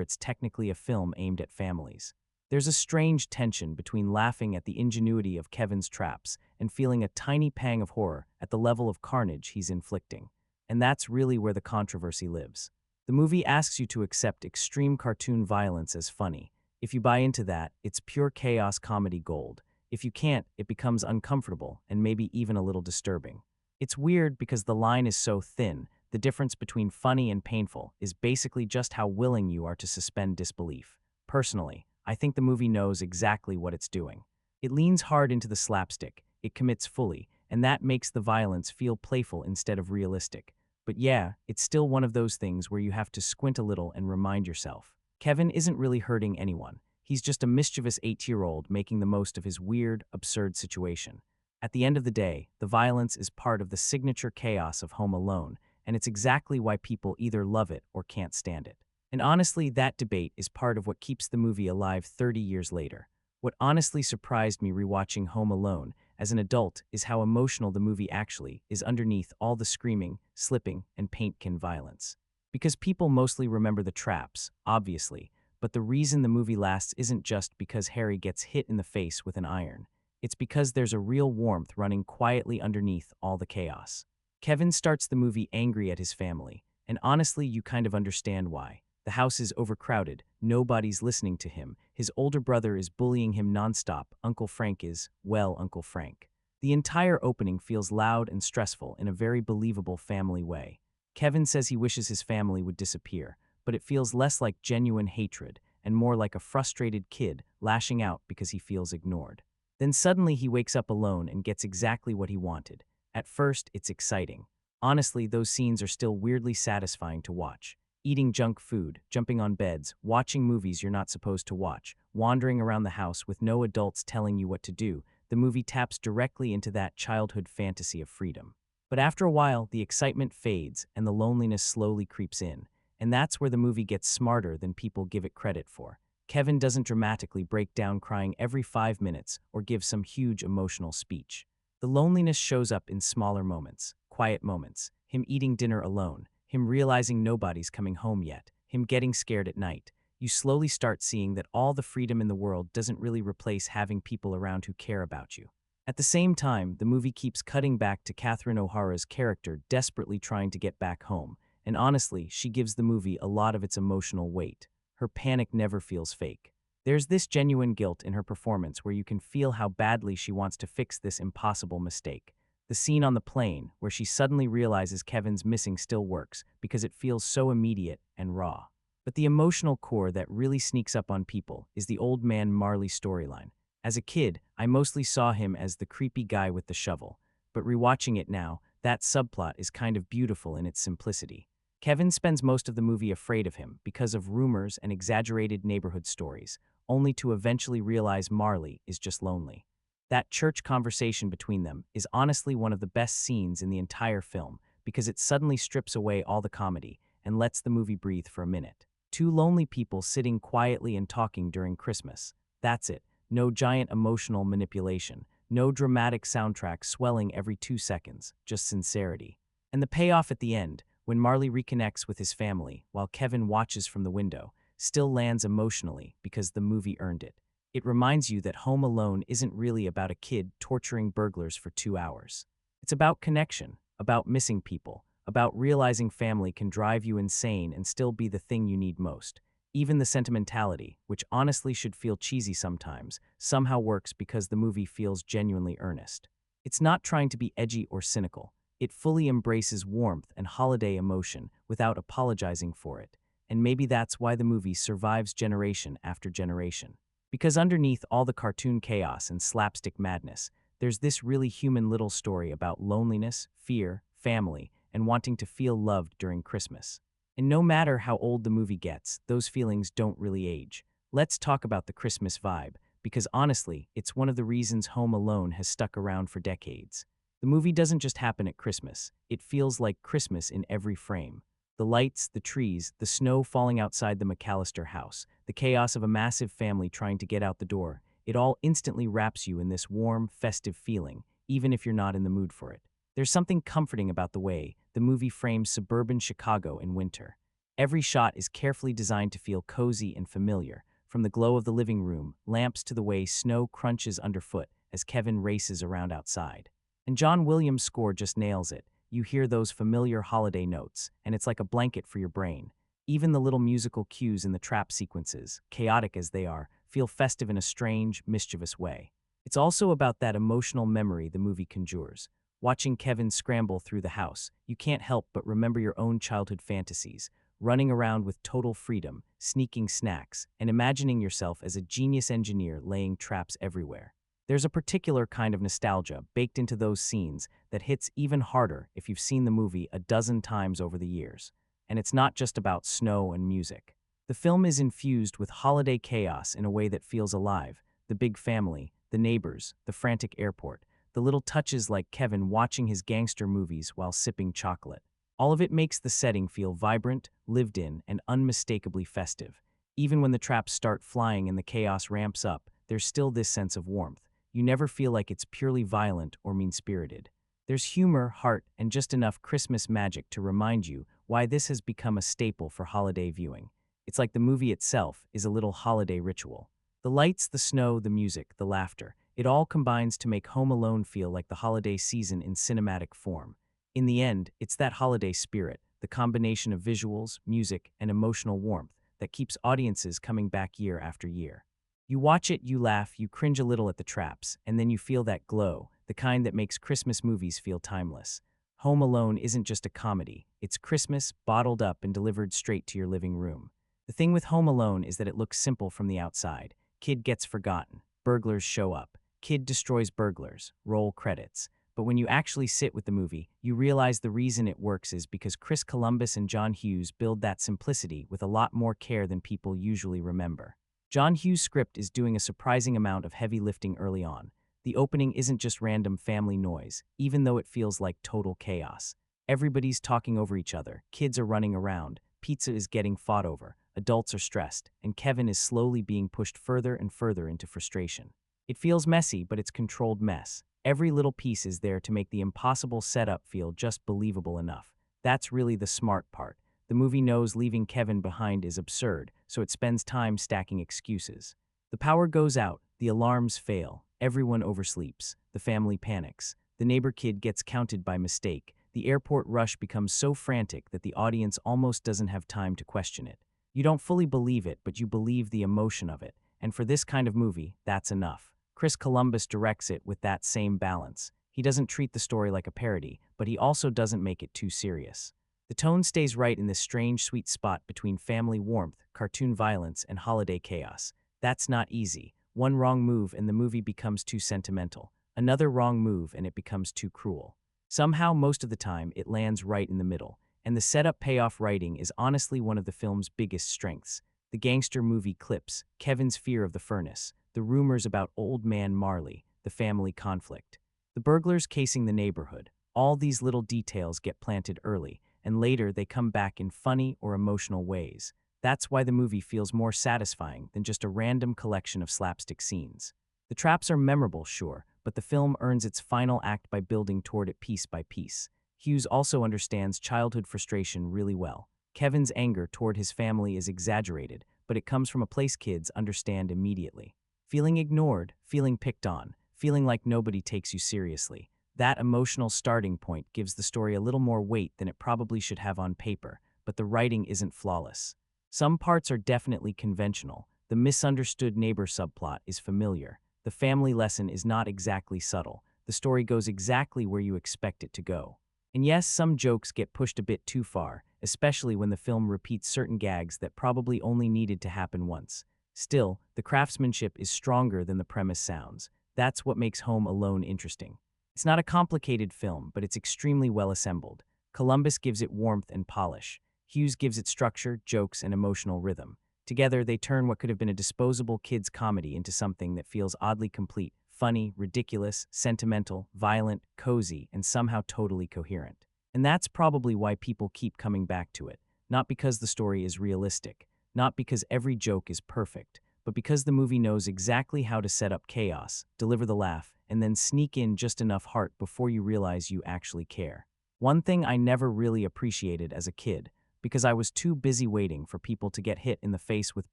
it's technically a film aimed at families. There's a strange tension between laughing at the ingenuity of Kevin's traps and feeling a tiny pang of horror at the level of carnage he's inflicting. And that's really where the controversy lives. The movie asks you to accept extreme cartoon violence as funny. If you buy into that, it's pure chaos comedy gold. If you can't, it becomes uncomfortable and maybe even a little disturbing. It's weird because the line is so thin. The difference between funny and painful is basically just how willing you are to suspend disbelief. Personally, I think the movie knows exactly what it's doing. It leans hard into the slapstick, it commits fully, and that makes the violence feel playful instead of realistic. But yeah, it's still one of those things where you have to squint a little and remind yourself. Kevin isn't really hurting anyone. He's just a mischievous 8-year-old making the most of his weird, absurd situation. At the end of the day, the violence is part of the signature chaos of Home Alone, and it's exactly why people either love it or can't stand it. And honestly, that debate is part of what keeps the movie alive 30 years later. What honestly surprised me rewatching Home Alone as an adult is how emotional the movie actually is underneath all the screaming, slipping, and paint-can violence. Because people mostly remember the traps, obviously, but the reason the movie lasts isn't just because Harry gets hit in the face with an iron. It's because there's a real warmth running quietly underneath all the chaos. Kevin starts the movie angry at his family, and honestly, you kind of understand why. The house is overcrowded, nobody's listening to him, his older brother is bullying him nonstop, Uncle Frank is, well, Uncle Frank. The entire opening feels loud and stressful in a very believable family way. Kevin says he wishes his family would disappear, but it feels less like genuine hatred and more like a frustrated kid lashing out because he feels ignored. Then suddenly he wakes up alone and gets exactly what he wanted. At first, it's exciting. Honestly, those scenes are still weirdly satisfying to watch. Eating junk food, jumping on beds, watching movies you're not supposed to watch, wandering around the house with no adults telling you what to do, the movie taps directly into that childhood fantasy of freedom. But after a while, the excitement fades and the loneliness slowly creeps in, and that's where the movie gets smarter than people give it credit for. Kevin doesn't dramatically break down crying every 5 minutes or give some huge emotional speech. The loneliness shows up in smaller moments, quiet moments, him eating dinner alone, him realizing nobody's coming home yet, him getting scared at night. You slowly start seeing that all the freedom in the world doesn't really replace having people around who care about you. At the same time, the movie keeps cutting back to Catherine O'Hara's character desperately trying to get back home, and honestly, she gives the movie a lot of its emotional weight. Her panic never feels fake. There's this genuine guilt in her performance where you can feel how badly she wants to fix this impossible mistake. The scene on the plane, where she suddenly realizes Kevin's missing, still works because it feels so immediate and raw. But the emotional core that really sneaks up on people is the old man Marley storyline. As a kid, I mostly saw him as the creepy guy with the shovel, but rewatching it now, that subplot is kind of beautiful in its simplicity. Kevin spends most of the movie afraid of him because of rumors and exaggerated neighborhood stories, only to eventually realize Marley is just lonely. That church conversation between them is honestly one of the best scenes in the entire film because it suddenly strips away all the comedy and lets the movie breathe for a minute. Two lonely people sitting quietly and talking during Christmas. That's it. No giant emotional manipulation. No dramatic soundtrack swelling every 2 seconds. Just sincerity. And the payoff at the end, when Marley reconnects with his family while Kevin watches from the window, still lands emotionally because the movie earned it. It reminds you that Home Alone isn't really about a kid torturing burglars for 2 hours. It's about connection, about missing people, about realizing family can drive you insane and still be the thing you need most. Even the sentimentality, which honestly should feel cheesy sometimes, somehow works because the movie feels genuinely earnest. It's not trying to be edgy or cynical. It fully embraces warmth and holiday emotion without apologizing for it. And maybe that's why the movie survives generation after generation. Because underneath all the cartoon chaos and slapstick madness, there's this really human little story about loneliness, fear, family, and wanting to feel loved during Christmas. And no matter how old the movie gets, those feelings don't really age. Let's talk about the Christmas vibe, because honestly, it's one of the reasons Home Alone has stuck around for decades. The movie doesn't just happen at Christmas, it feels like Christmas in every frame. The lights, the trees, the snow falling outside the McAllister house, the chaos of a massive family trying to get out the door, it all instantly wraps you in this warm, festive feeling, even if you're not in the mood for it. There's something comforting about the way the movie frames suburban Chicago in winter. Every shot is carefully designed to feel cozy and familiar, from the glow of the living room, lamps to the way snow crunches underfoot as Kevin races around outside. And John Williams' score just nails it. You hear those familiar holiday notes, and it's like a blanket for your brain. Even the little musical cues in the trap sequences, chaotic as they are, feel festive in a strange, mischievous way. It's also about that emotional memory the movie conjures. Watching Kevin scramble through the house, you can't help but remember your own childhood fantasies, running around with total freedom, sneaking snacks, and imagining yourself as a genius engineer laying traps everywhere. There's a particular kind of nostalgia baked into those scenes that hits even harder if you've seen the movie a dozen times over the years. And it's not just about snow and music. The film is infused with holiday chaos in a way that feels alive. The big family, the neighbors, the frantic airport, the little touches like Kevin watching his gangster movies while sipping chocolate. All of it makes the setting feel vibrant, lived in, and unmistakably festive. Even when the traps start flying and the chaos ramps up, there's still this sense of warmth. You never feel like it's purely violent or mean-spirited. There's humor, heart, and just enough Christmas magic to remind you why this has become a staple for holiday viewing. It's like the movie itself is a little holiday ritual. The lights, the snow, the music, the laughter, it all combines to make Home Alone feel like the holiday season in cinematic form. In the end, it's that holiday spirit, the combination of visuals, music, and emotional warmth, that keeps audiences coming back year after year. You watch it, you laugh, you cringe a little at the traps, and then you feel that glow, the kind that makes Christmas movies feel timeless. Home Alone isn't just a comedy, it's Christmas bottled up and delivered straight to your living room. The thing with Home Alone is that it looks simple from the outside. Kid gets forgotten, burglars show up, kid destroys burglars, roll credits. But when you actually sit with the movie, you realize the reason it works is because Chris Columbus and John Hughes build that simplicity with a lot more care than people usually remember. John Hughes' script is doing a surprising amount of heavy lifting early on. The opening isn't just random family noise, even though it feels like total chaos. Everybody's talking over each other, kids are running around, pizza is getting fought over, adults are stressed, and Kevin is slowly being pushed further and further into frustration. It feels messy, but it's controlled mess. Every little piece is there to make the impossible setup feel just believable enough. That's really the smart part. The movie knows leaving Kevin behind is absurd, so it spends time stacking excuses. The power goes out, the alarms fail, everyone oversleeps, the family panics, the neighbor kid gets counted by mistake, the airport rush becomes so frantic that the audience almost doesn't have time to question it. You don't fully believe it, but you believe the emotion of it, and for this kind of movie, that's enough. Chris Columbus directs it with that same balance. He doesn't treat the story like a parody, but he also doesn't make it too serious. The tone stays right in this strange, sweet spot between family warmth, cartoon violence, and holiday chaos. That's not easy. One wrong move and the movie becomes too sentimental. Another wrong move and it becomes too cruel. Somehow, most of the time, it lands right in the middle. And the setup-payoff writing is honestly one of the film's biggest strengths. The gangster movie clips, Kevin's fear of the furnace, the rumors about Old Man Marley, the family conflict, the burglars casing the neighborhood. All these little details get planted early, and later they come back in funny or emotional ways. That's why the movie feels more satisfying than just a random collection of slapstick scenes. The traps are memorable, sure, but the film earns its final act by building toward it piece by piece. Hughes also understands childhood frustration really well. Kevin's anger toward his family is exaggerated, but it comes from a place kids understand immediately. Feeling ignored, feeling picked on, feeling like nobody takes you seriously. That emotional starting point gives the story a little more weight than it probably should have on paper, but the writing isn't flawless. Some parts are definitely conventional. The misunderstood neighbor subplot is familiar. The family lesson is not exactly subtle. The story goes exactly where you expect it to go. And yes, some jokes get pushed a bit too far, especially when the film repeats certain gags that probably only needed to happen once. Still, the craftsmanship is stronger than the premise sounds. That's what makes Home Alone interesting. It's not a complicated film, but it's extremely well assembled. Columbus gives it warmth and polish. Hughes gives it structure, jokes, and emotional rhythm. Together, they turn what could have been a disposable kids' comedy into something that feels oddly complete, funny, ridiculous, sentimental, violent, cozy, and somehow totally coherent. And that's probably why people keep coming back to it. Not because the story is realistic, not because every joke is perfect, but because the movie knows exactly how to set up chaos, deliver the laugh, and then sneak in just enough heart before you realize you actually care. One thing I never really appreciated as a kid, because I was too busy waiting for people to get hit in the face with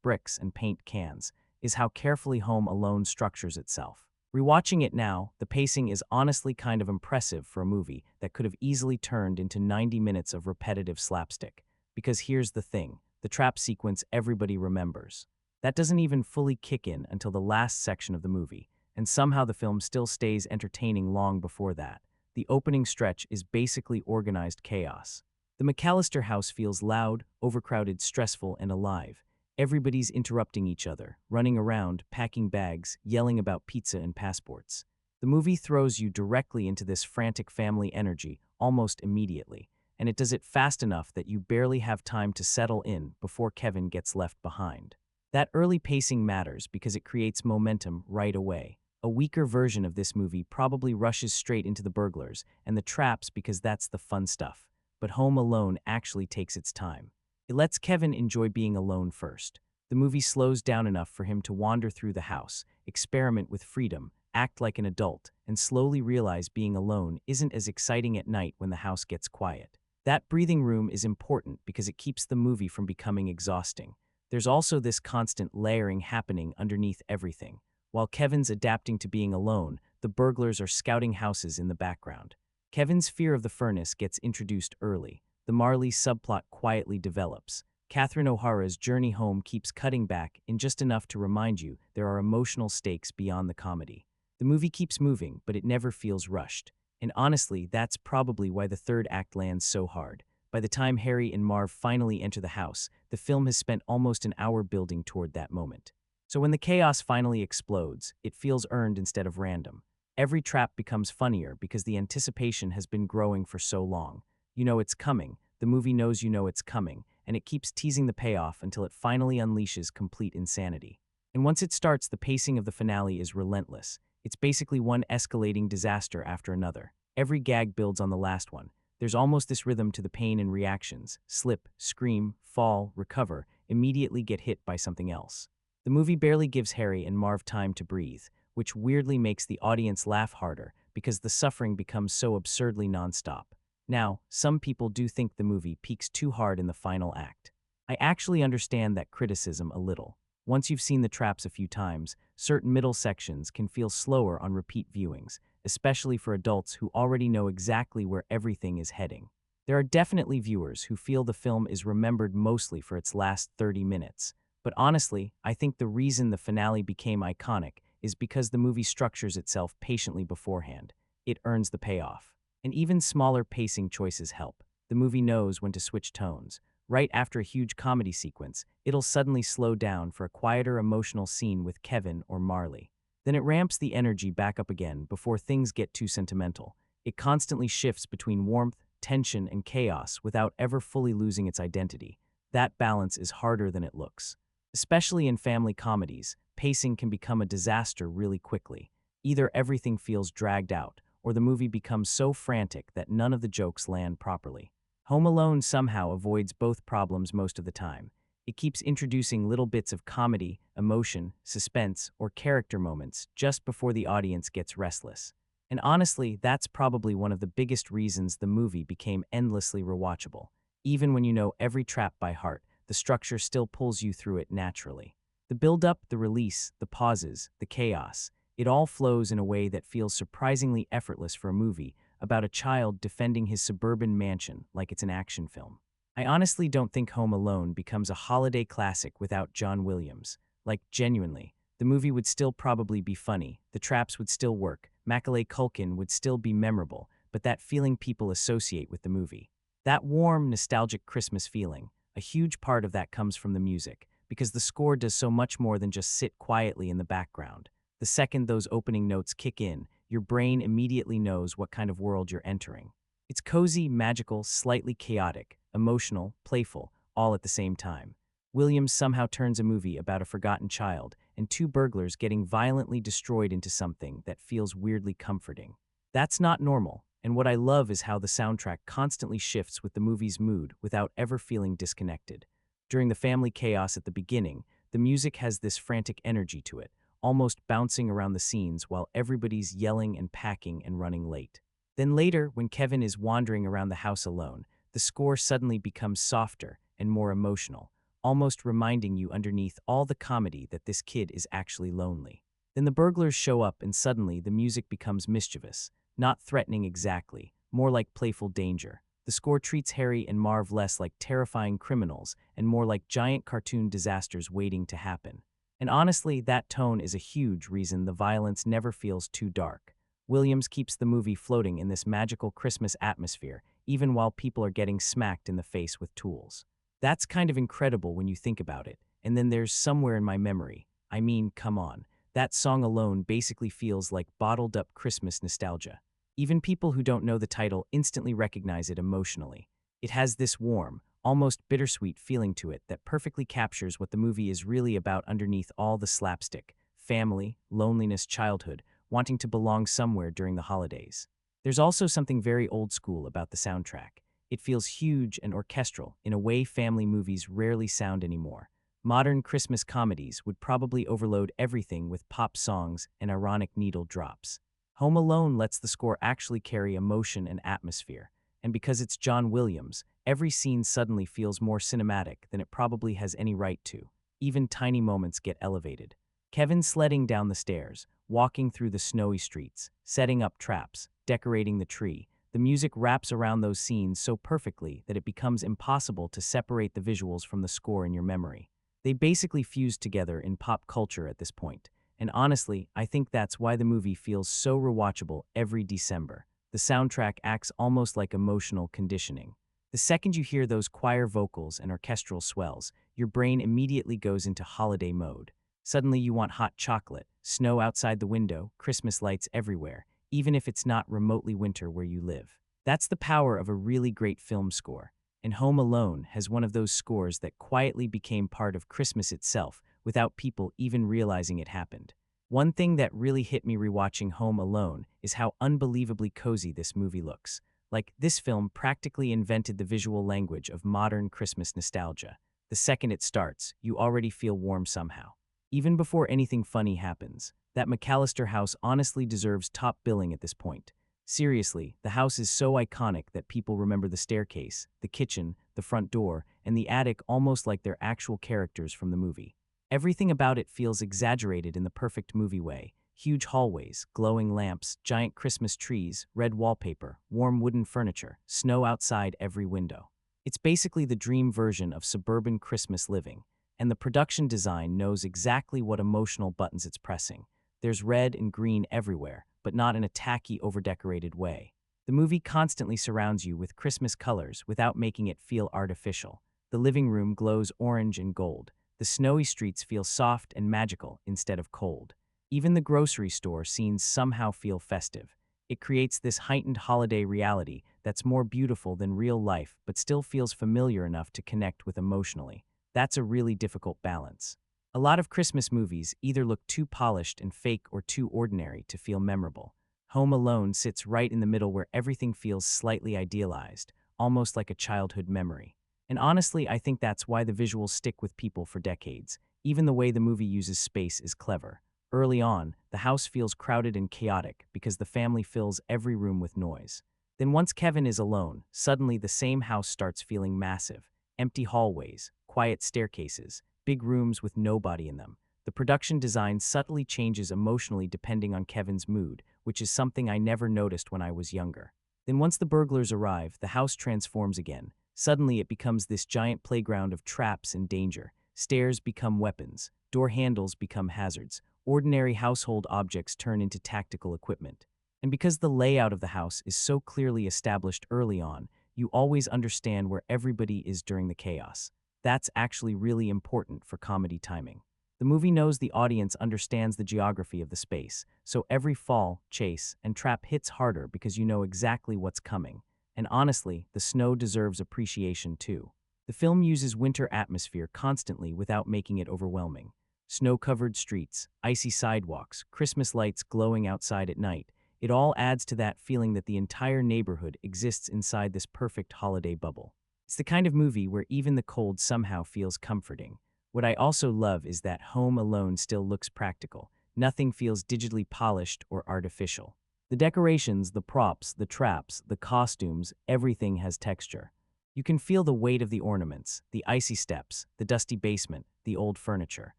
bricks and paint cans, is how carefully Home Alone structures itself. Rewatching it now, the pacing is honestly kind of impressive for a movie that could have easily turned into 90 minutes of repetitive slapstick. Because here's the thing, the trap sequence everybody remembers. That doesn't even fully kick in until the last section of the movie, and somehow the film still stays entertaining long before that. The opening stretch is basically organized chaos. The McAllister house feels loud, overcrowded, stressful, and alive. Everybody's interrupting each other, running around, packing bags, yelling about pizza and passports. The movie throws you directly into this frantic family energy almost immediately, and it does it fast enough that you barely have time to settle in before Kevin gets left behind. That early pacing matters because it creates momentum right away. A weaker version of this movie probably rushes straight into the burglars and the traps because that's the fun stuff. But Home Alone actually takes its time. It lets Kevin enjoy being alone first. The movie slows down enough for him to wander through the house, experiment with freedom, act like an adult, and slowly realize being alone isn't as exciting at night when the house gets quiet. That breathing room is important because it keeps the movie from becoming exhausting. There's also this constant layering happening underneath everything. While Kevin's adapting to being alone, the burglars are scouting houses in the background. Kevin's fear of the furnace gets introduced early. The Marley subplot quietly develops. Catherine O'Hara's journey home keeps cutting back in just enough to remind you there are emotional stakes beyond the comedy. The movie keeps moving, but it never feels rushed. And honestly, that's probably why the third act lands so hard. By the time Harry and Marv finally enter the house, the film has spent almost an hour building toward that moment. So when the chaos finally explodes, it feels earned instead of random. Every trap becomes funnier because the anticipation has been growing for so long. You know it's coming, the movie knows you know it's coming, and it keeps teasing the payoff until it finally unleashes complete insanity. And once it starts, the pacing of the finale is relentless. It's basically one escalating disaster after another. Every gag builds on the last one. There's almost this rhythm to the pain and reactions. Slip, scream, fall, recover, immediately get hit by something else. The movie barely gives Harry and Marv time to breathe, which weirdly makes the audience laugh harder because the suffering becomes so absurdly nonstop. Now, some people do think the movie peaks too hard in the final act. I actually understand that criticism a little. Once you've seen the traps a few times, certain middle sections can feel slower on repeat viewings, especially for adults who already know exactly where everything is heading. There are definitely viewers who feel the film is remembered mostly for its last 30 minutes. But honestly, I think the reason the finale became iconic is because the movie structures itself patiently beforehand. It earns the payoff. And even smaller pacing choices help. The movie knows when to switch tones. Right after a huge comedy sequence, it'll suddenly slow down for a quieter emotional scene with Kevin or Marley. Then it ramps the energy back up again before things get too sentimental. It constantly shifts between warmth, tension, and chaos without ever fully losing its identity. That balance is harder than it looks. Especially in family comedies, pacing can become a disaster really quickly. Either everything feels dragged out, or the movie becomes so frantic that none of the jokes land properly. Home Alone somehow avoids both problems most of the time. It keeps introducing little bits of comedy, emotion, suspense, or character moments just before the audience gets restless. And honestly, that's probably one of the biggest reasons the movie became endlessly rewatchable. Even when you know every trap by heart, the structure still pulls you through it naturally. The build-up, the release, the pauses, the chaos, it all flows in a way that feels surprisingly effortless for a movie about a child defending his suburban mansion like it's an action film. I honestly don't think Home Alone becomes a holiday classic without John Williams. Like, genuinely, the movie would still probably be funny, the traps would still work, Macaulay Culkin would still be memorable, but that feeling people associate with the movie. That warm, nostalgic Christmas feeling, a huge part of that comes from the music, because the score does so much more than just sit quietly in the background. The second those opening notes kick in, your brain immediately knows what kind of world you're entering. It's cozy, magical, slightly chaotic, emotional, playful, all at the same time. Williams somehow turns a movie about a forgotten child and two burglars getting violently destroyed into something that feels weirdly comforting. That's not normal, and what I love is how the soundtrack constantly shifts with the movie's mood without ever feeling disconnected. During the family chaos at the beginning, the music has this frantic energy to it, almost bouncing around the scenes while everybody's yelling and packing and running late. Then later, when Kevin is wandering around the house alone, the score suddenly becomes softer and more emotional, almost reminding you underneath all the comedy that this kid is actually lonely. Then the burglars show up and suddenly the music becomes mischievous, not threatening exactly, more like playful danger. The score treats Harry and Marv less like terrifying criminals and more like giant cartoon disasters waiting to happen. And honestly, that tone is a huge reason the violence never feels too dark. Williams keeps the movie floating in this magical Christmas atmosphere, even while people are getting smacked in the face with tools. That's kind of incredible when you think about it. And then there's Somewhere in My Memory. I mean, come on. That song alone basically feels like bottled up Christmas nostalgia. Even people who don't know the title instantly recognize it emotionally. It has this warm, almost bittersweet feeling to it that perfectly captures what the movie is really about underneath all the slapstick: family, loneliness, childhood, wanting to belong somewhere during the holidays. There's also something very old school about the soundtrack. It feels huge and orchestral in a way family movies rarely sound anymore. Modern Christmas comedies would probably overload everything with pop songs and ironic needle drops. Home Alone lets the score actually carry emotion and atmosphere, and because it's John Williams, every scene suddenly feels more cinematic than it probably has any right to. Even tiny moments get elevated. Kevin sledding down the stairs, walking through the snowy streets, setting up traps, decorating the tree. The music wraps around those scenes so perfectly that it becomes impossible to separate the visuals from the score in your memory. They basically fuse together in pop culture at this point. And honestly, I think that's why the movie feels so rewatchable every December. The soundtrack acts almost like emotional conditioning. The second you hear those choir vocals and orchestral swells, your brain immediately goes into holiday mode. Suddenly you want hot chocolate, snow outside the window, Christmas lights everywhere, even if it's not remotely winter where you live. That's the power of a really great film score. And Home Alone has one of those scores that quietly became part of Christmas itself without people even realizing it happened. One thing that really hit me rewatching Home Alone is how unbelievably cozy this movie looks. Like, this film practically invented the visual language of modern Christmas nostalgia. The second it starts, you already feel warm somehow. Even before anything funny happens, that McAllister house honestly deserves top billing at this point. Seriously, the house is so iconic that people remember the staircase, the kitchen, the front door, and the attic almost like they're actual characters from the movie. Everything about it feels exaggerated in the perfect movie way. Huge hallways, glowing lamps, giant Christmas trees, red wallpaper, warm wooden furniture, snow outside every window. It's basically the dream version of suburban Christmas living, and the production design knows exactly what emotional buttons it's pressing. There's red and green everywhere, but not in a tacky, overdecorated way. The movie constantly surrounds you with Christmas colors without making it feel artificial. The living room glows orange and gold. The snowy streets feel soft and magical instead of cold. Even the grocery store scenes somehow feel festive. It creates this heightened holiday reality that's more beautiful than real life but still feels familiar enough to connect with emotionally. That's a really difficult balance. A lot of Christmas movies either look too polished and fake or too ordinary to feel memorable. Home Alone sits right in the middle where everything feels slightly idealized, almost like a childhood memory. And honestly, I think that's why the visuals stick with people for decades. Even the way the movie uses space is clever. Early on, the house feels crowded and chaotic because the family fills every room with noise. Then once Kevin is alone, suddenly the same house starts feeling massive. Empty hallways, quiet staircases, big rooms with nobody in them. The production design subtly changes emotionally depending on Kevin's mood, which is something I never noticed when I was younger. Then once the burglars arrive, the house transforms again. Suddenly it becomes this giant playground of traps and danger. Stairs become weapons, door handles become hazards, ordinary household objects turn into tactical equipment. And because the layout of the house is so clearly established early on, you always understand where everybody is during the chaos. That's actually really important for comedy timing. The movie knows the audience understands the geography of the space, so every fall, chase, and trap hits harder because you know exactly what's coming. and honestly, the snow deserves appreciation too. The film uses winter atmosphere constantly without making it overwhelming. Snow-covered streets, icy sidewalks, Christmas lights glowing outside at night, it all adds to that feeling that the entire neighborhood exists inside this perfect holiday bubble. It's the kind of movie where even the cold somehow feels comforting. What I also love is that Home Alone still looks practical. Nothing feels digitally polished or artificial. The decorations, the props, the traps, the costumes, everything has texture. You can feel the weight of the ornaments, the icy steps, the dusty basement, the old furniture.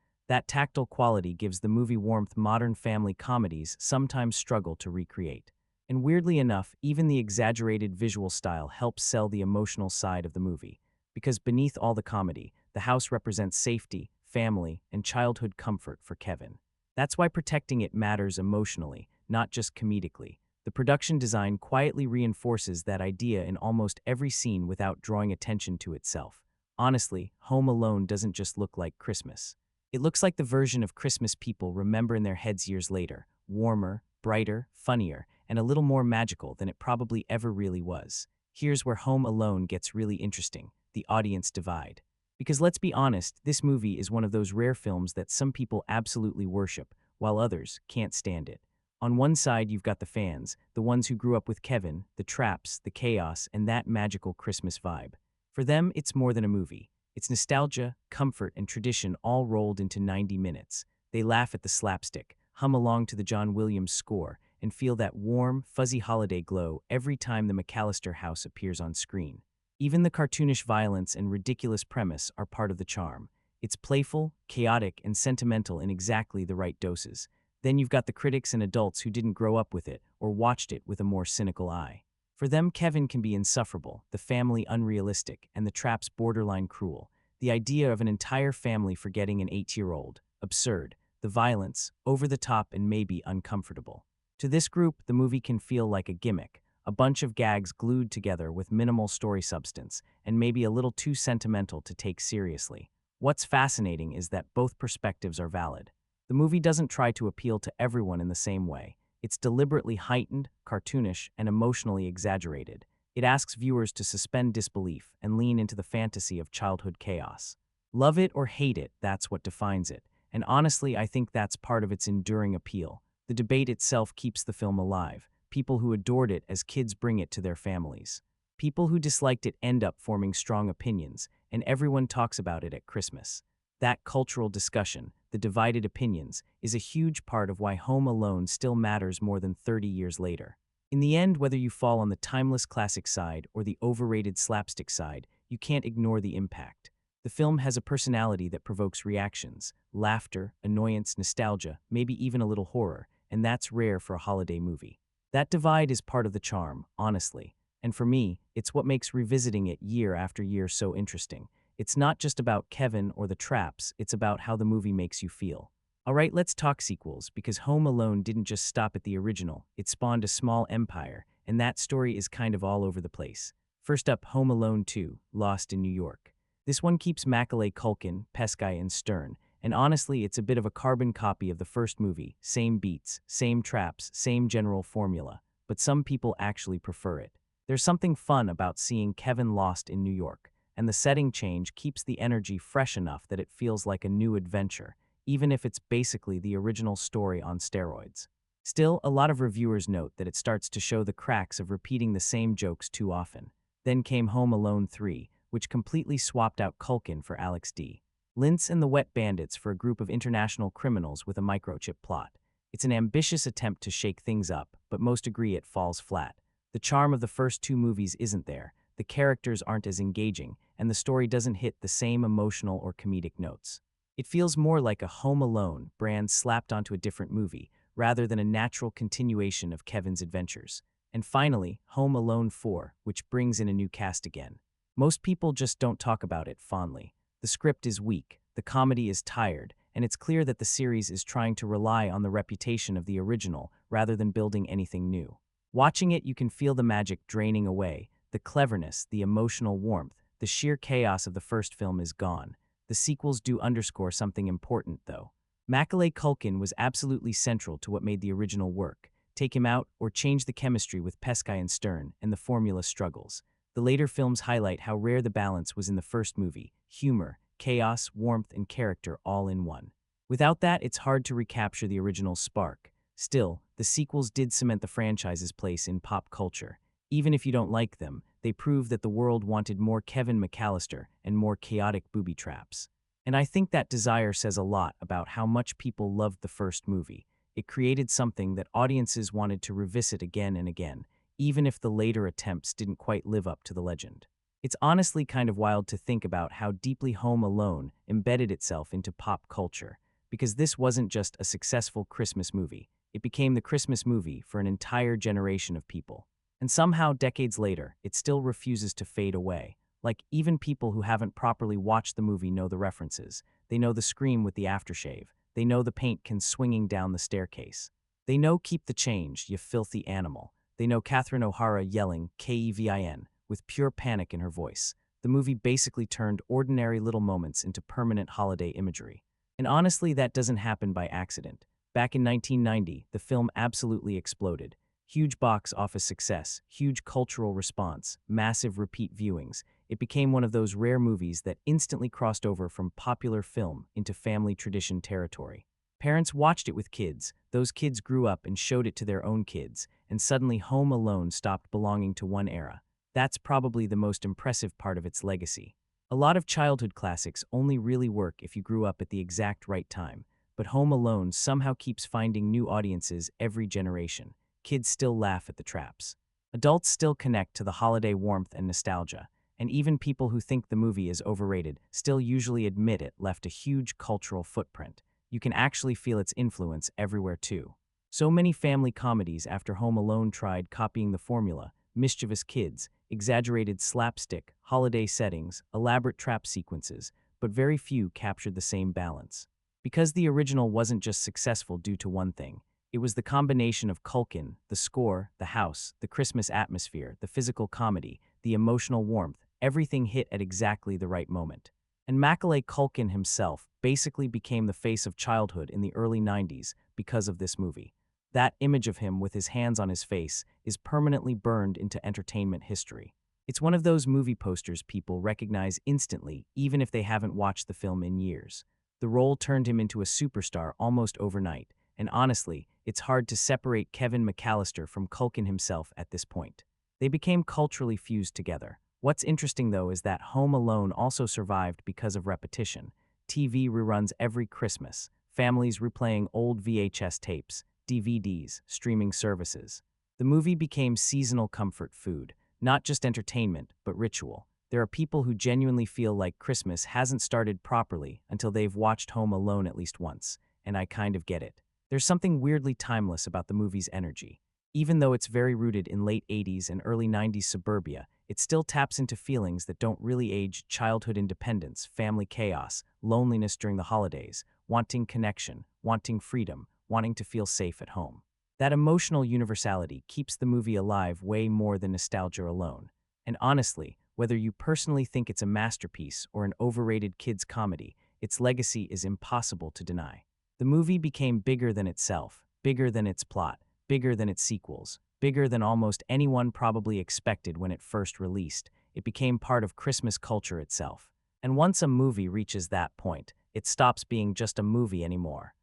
That tactile quality gives the movie warmth modern family comedies sometimes struggle to recreate. And weirdly enough, even the exaggerated visual style helps sell the emotional side of the movie. Because beneath all the comedy, the house represents safety, family, and childhood comfort for Kevin. That's why protecting it matters emotionally, not just comedically. The production design quietly reinforces that idea in almost every scene without drawing attention to itself. Honestly, Home Alone doesn't just look like Christmas. It looks like the version of Christmas people remember in their heads years later, warmer, brighter, funnier, and a little more magical than it probably ever really was. Here's where Home Alone gets really interesting, the audience divide. Because let's be honest, this movie is one of those rare films that some people absolutely worship, while others can't stand it. On one side, you've got the fans, the ones who grew up with Kevin, the traps, the chaos, and that magical Christmas vibe. For them, it's more than a movie. It's nostalgia, comfort, and tradition all rolled into 90 minutes. They laugh at the slapstick, hum along to the John Williams score, and feel that warm, fuzzy holiday glow every time the McAllister house appears on screen. Even the cartoonish violence and ridiculous premise are part of the charm. It's playful, chaotic, and sentimental in exactly the right doses. Then you've got the critics and adults who didn't grow up with it or watched it with a more cynical eye. For them, Kevin can be insufferable, the family unrealistic, and the traps borderline cruel. The idea of an entire family forgetting an 8-year-old, absurd. The violence, over the top and maybe uncomfortable. To this group, the movie can feel like a gimmick, a bunch of gags glued together with minimal story substance, and maybe a little too sentimental to take seriously. What's fascinating is that both perspectives are valid. The movie doesn't try to appeal to everyone in the same way. It's deliberately heightened, cartoonish, and emotionally exaggerated. It asks viewers to suspend disbelief and lean into the fantasy of childhood chaos. Love it or hate it, that's what defines it. And honestly, I think that's part of its enduring appeal. The debate itself keeps the film alive. People who adored it as kids bring it to their families. People who disliked it end up forming strong opinions, and everyone talks about it at Christmas. That cultural discussion, the divided opinions, is a huge part of why Home Alone still matters more than 30 years later. In the end, whether you fall on the timeless classic side or the overrated slapstick side, you can't ignore the impact. The film has a personality that provokes reactions, laughter, annoyance, nostalgia, maybe even a little horror, and that's rare for a holiday movie. That divide is part of the charm, honestly. And for me, it's what makes revisiting it year after year so interesting. It's not just about Kevin or the traps, it's about how the movie makes you feel. Alright, let's talk sequels, because Home Alone didn't just stop at the original, it spawned a small empire, and that story is kind of all over the place. First up, Home Alone 2, Lost in New York. This one keeps Macaulay Culkin, Pesci, and Stern, and honestly, it's a bit of a carbon copy of the first movie, same beats, same traps, same general formula, but some people actually prefer it. There's something fun about seeing Kevin lost in New York, and the setting change keeps the energy fresh enough that it feels like a new adventure, even if it's basically the original story on steroids. Still, a lot of reviewers note that it starts to show the cracks of repeating the same jokes too often. Then came Home Alone 3, which completely swapped out Culkin for Alex D. Lintz and the Wet Bandits for a group of international criminals with a microchip plot. It's an ambitious attempt to shake things up, but most agree it falls flat. The charm of the first two movies isn't there, the characters aren't as engaging, and the story doesn't hit the same emotional or comedic notes. It feels more like a Home Alone brand slapped onto a different movie, rather than a natural continuation of Kevin's adventures. And finally, Home Alone 4, which brings in a new cast again. Most people just don't talk about it fondly. The script is weak, the comedy is tired, and it's clear that the series is trying to rely on the reputation of the original rather than building anything new. Watching it, you can feel the magic draining away, the cleverness, the emotional warmth, the sheer chaos of the first film is gone. The sequels do underscore something important, though. Macaulay Culkin was absolutely central to what made the original work. take him out, or change the chemistry with Pesci and Stern, and the formula struggles. The later films highlight how rare the balance was in the first movie: humor, chaos, warmth, and character all in one. Without that, it's hard to recapture the original spark. Still, the sequels did cement the franchise's place in pop culture. Even if you don't like them, they prove that the world wanted more Kevin McAllister and more chaotic booby traps. And I think that desire says a lot about how much people loved the first movie. It created something that audiences wanted to revisit again and again, even if the later attempts didn't quite live up to the legend. It's honestly kind of wild to think about how deeply Home Alone embedded itself into pop culture, because this wasn't just a successful Christmas movie. It became the Christmas movie for an entire generation of people. And somehow, decades later, it still refuses to fade away. Like, even people who haven't properly watched the movie know the references. They know the scream with the aftershave. They know the paint can swinging down the staircase. They know "Keep the change, you filthy animal." They know Catherine O'Hara yelling "Kevin" with pure panic in her voice. The movie basically turned ordinary little moments into permanent holiday imagery. And honestly, that doesn't happen by accident. Back in 1990, the film absolutely exploded. Huge box office success, huge cultural response, massive repeat viewings. It became one of those rare movies that instantly crossed over from popular film into family tradition territory. Parents watched it with kids, those kids grew up and showed it to their own kids, and suddenly Home Alone stopped belonging to one era. That's probably the most impressive part of its legacy. A lot of childhood classics only really work if you grew up at the exact right time, but Home Alone somehow keeps finding new audiences every generation. Kids still laugh at the traps. Adults still connect to the holiday warmth and nostalgia, and even people who think the movie is overrated still usually admit it left a huge cultural footprint. You can actually feel its influence everywhere too. So many family comedies after Home Alone tried copying the formula: mischievous kids, exaggerated slapstick, holiday settings, elaborate trap sequences, but very few captured the same balance. Because the original wasn't just successful due to one thing. It was the combination of Culkin, the score, the house, the Christmas atmosphere, the physical comedy, the emotional warmth. Everything hit at exactly the right moment. And Macaulay Culkin himself basically became the face of childhood in the early 90s because of this movie. That image of him with his hands on his face is permanently burned into entertainment history. It's one of those movie posters people recognize instantly, even if they haven't watched the film in years. The role turned him into a superstar almost overnight, and honestly, it's hard to separate Kevin McAllister from Culkin himself at this point. They became culturally fused together. What's interesting, though, is that Home Alone also survived because of repetition. TV reruns every Christmas, families replaying old VHS tapes, DVDs, streaming services. The movie became seasonal comfort food, not just entertainment, but ritual. There are people who genuinely feel like Christmas hasn't started properly until they've watched Home Alone at least once, and I kind of get it. There's something weirdly timeless about the movie's energy. Even though it's very rooted in late 80s and early 90s suburbia, it still taps into feelings that don't really age: childhood independence, family chaos, loneliness during the holidays, wanting connection, wanting freedom, wanting to feel safe at home. That emotional universality keeps the movie alive way more than nostalgia alone. And honestly, whether you personally think it's a masterpiece or an overrated kids' comedy, its legacy is impossible to deny. The movie became bigger than itself, bigger than its plot, bigger than its sequels, bigger than almost anyone probably expected when it first released. It became part of Christmas culture itself. And once a movie reaches that point, it stops being just a movie anymore.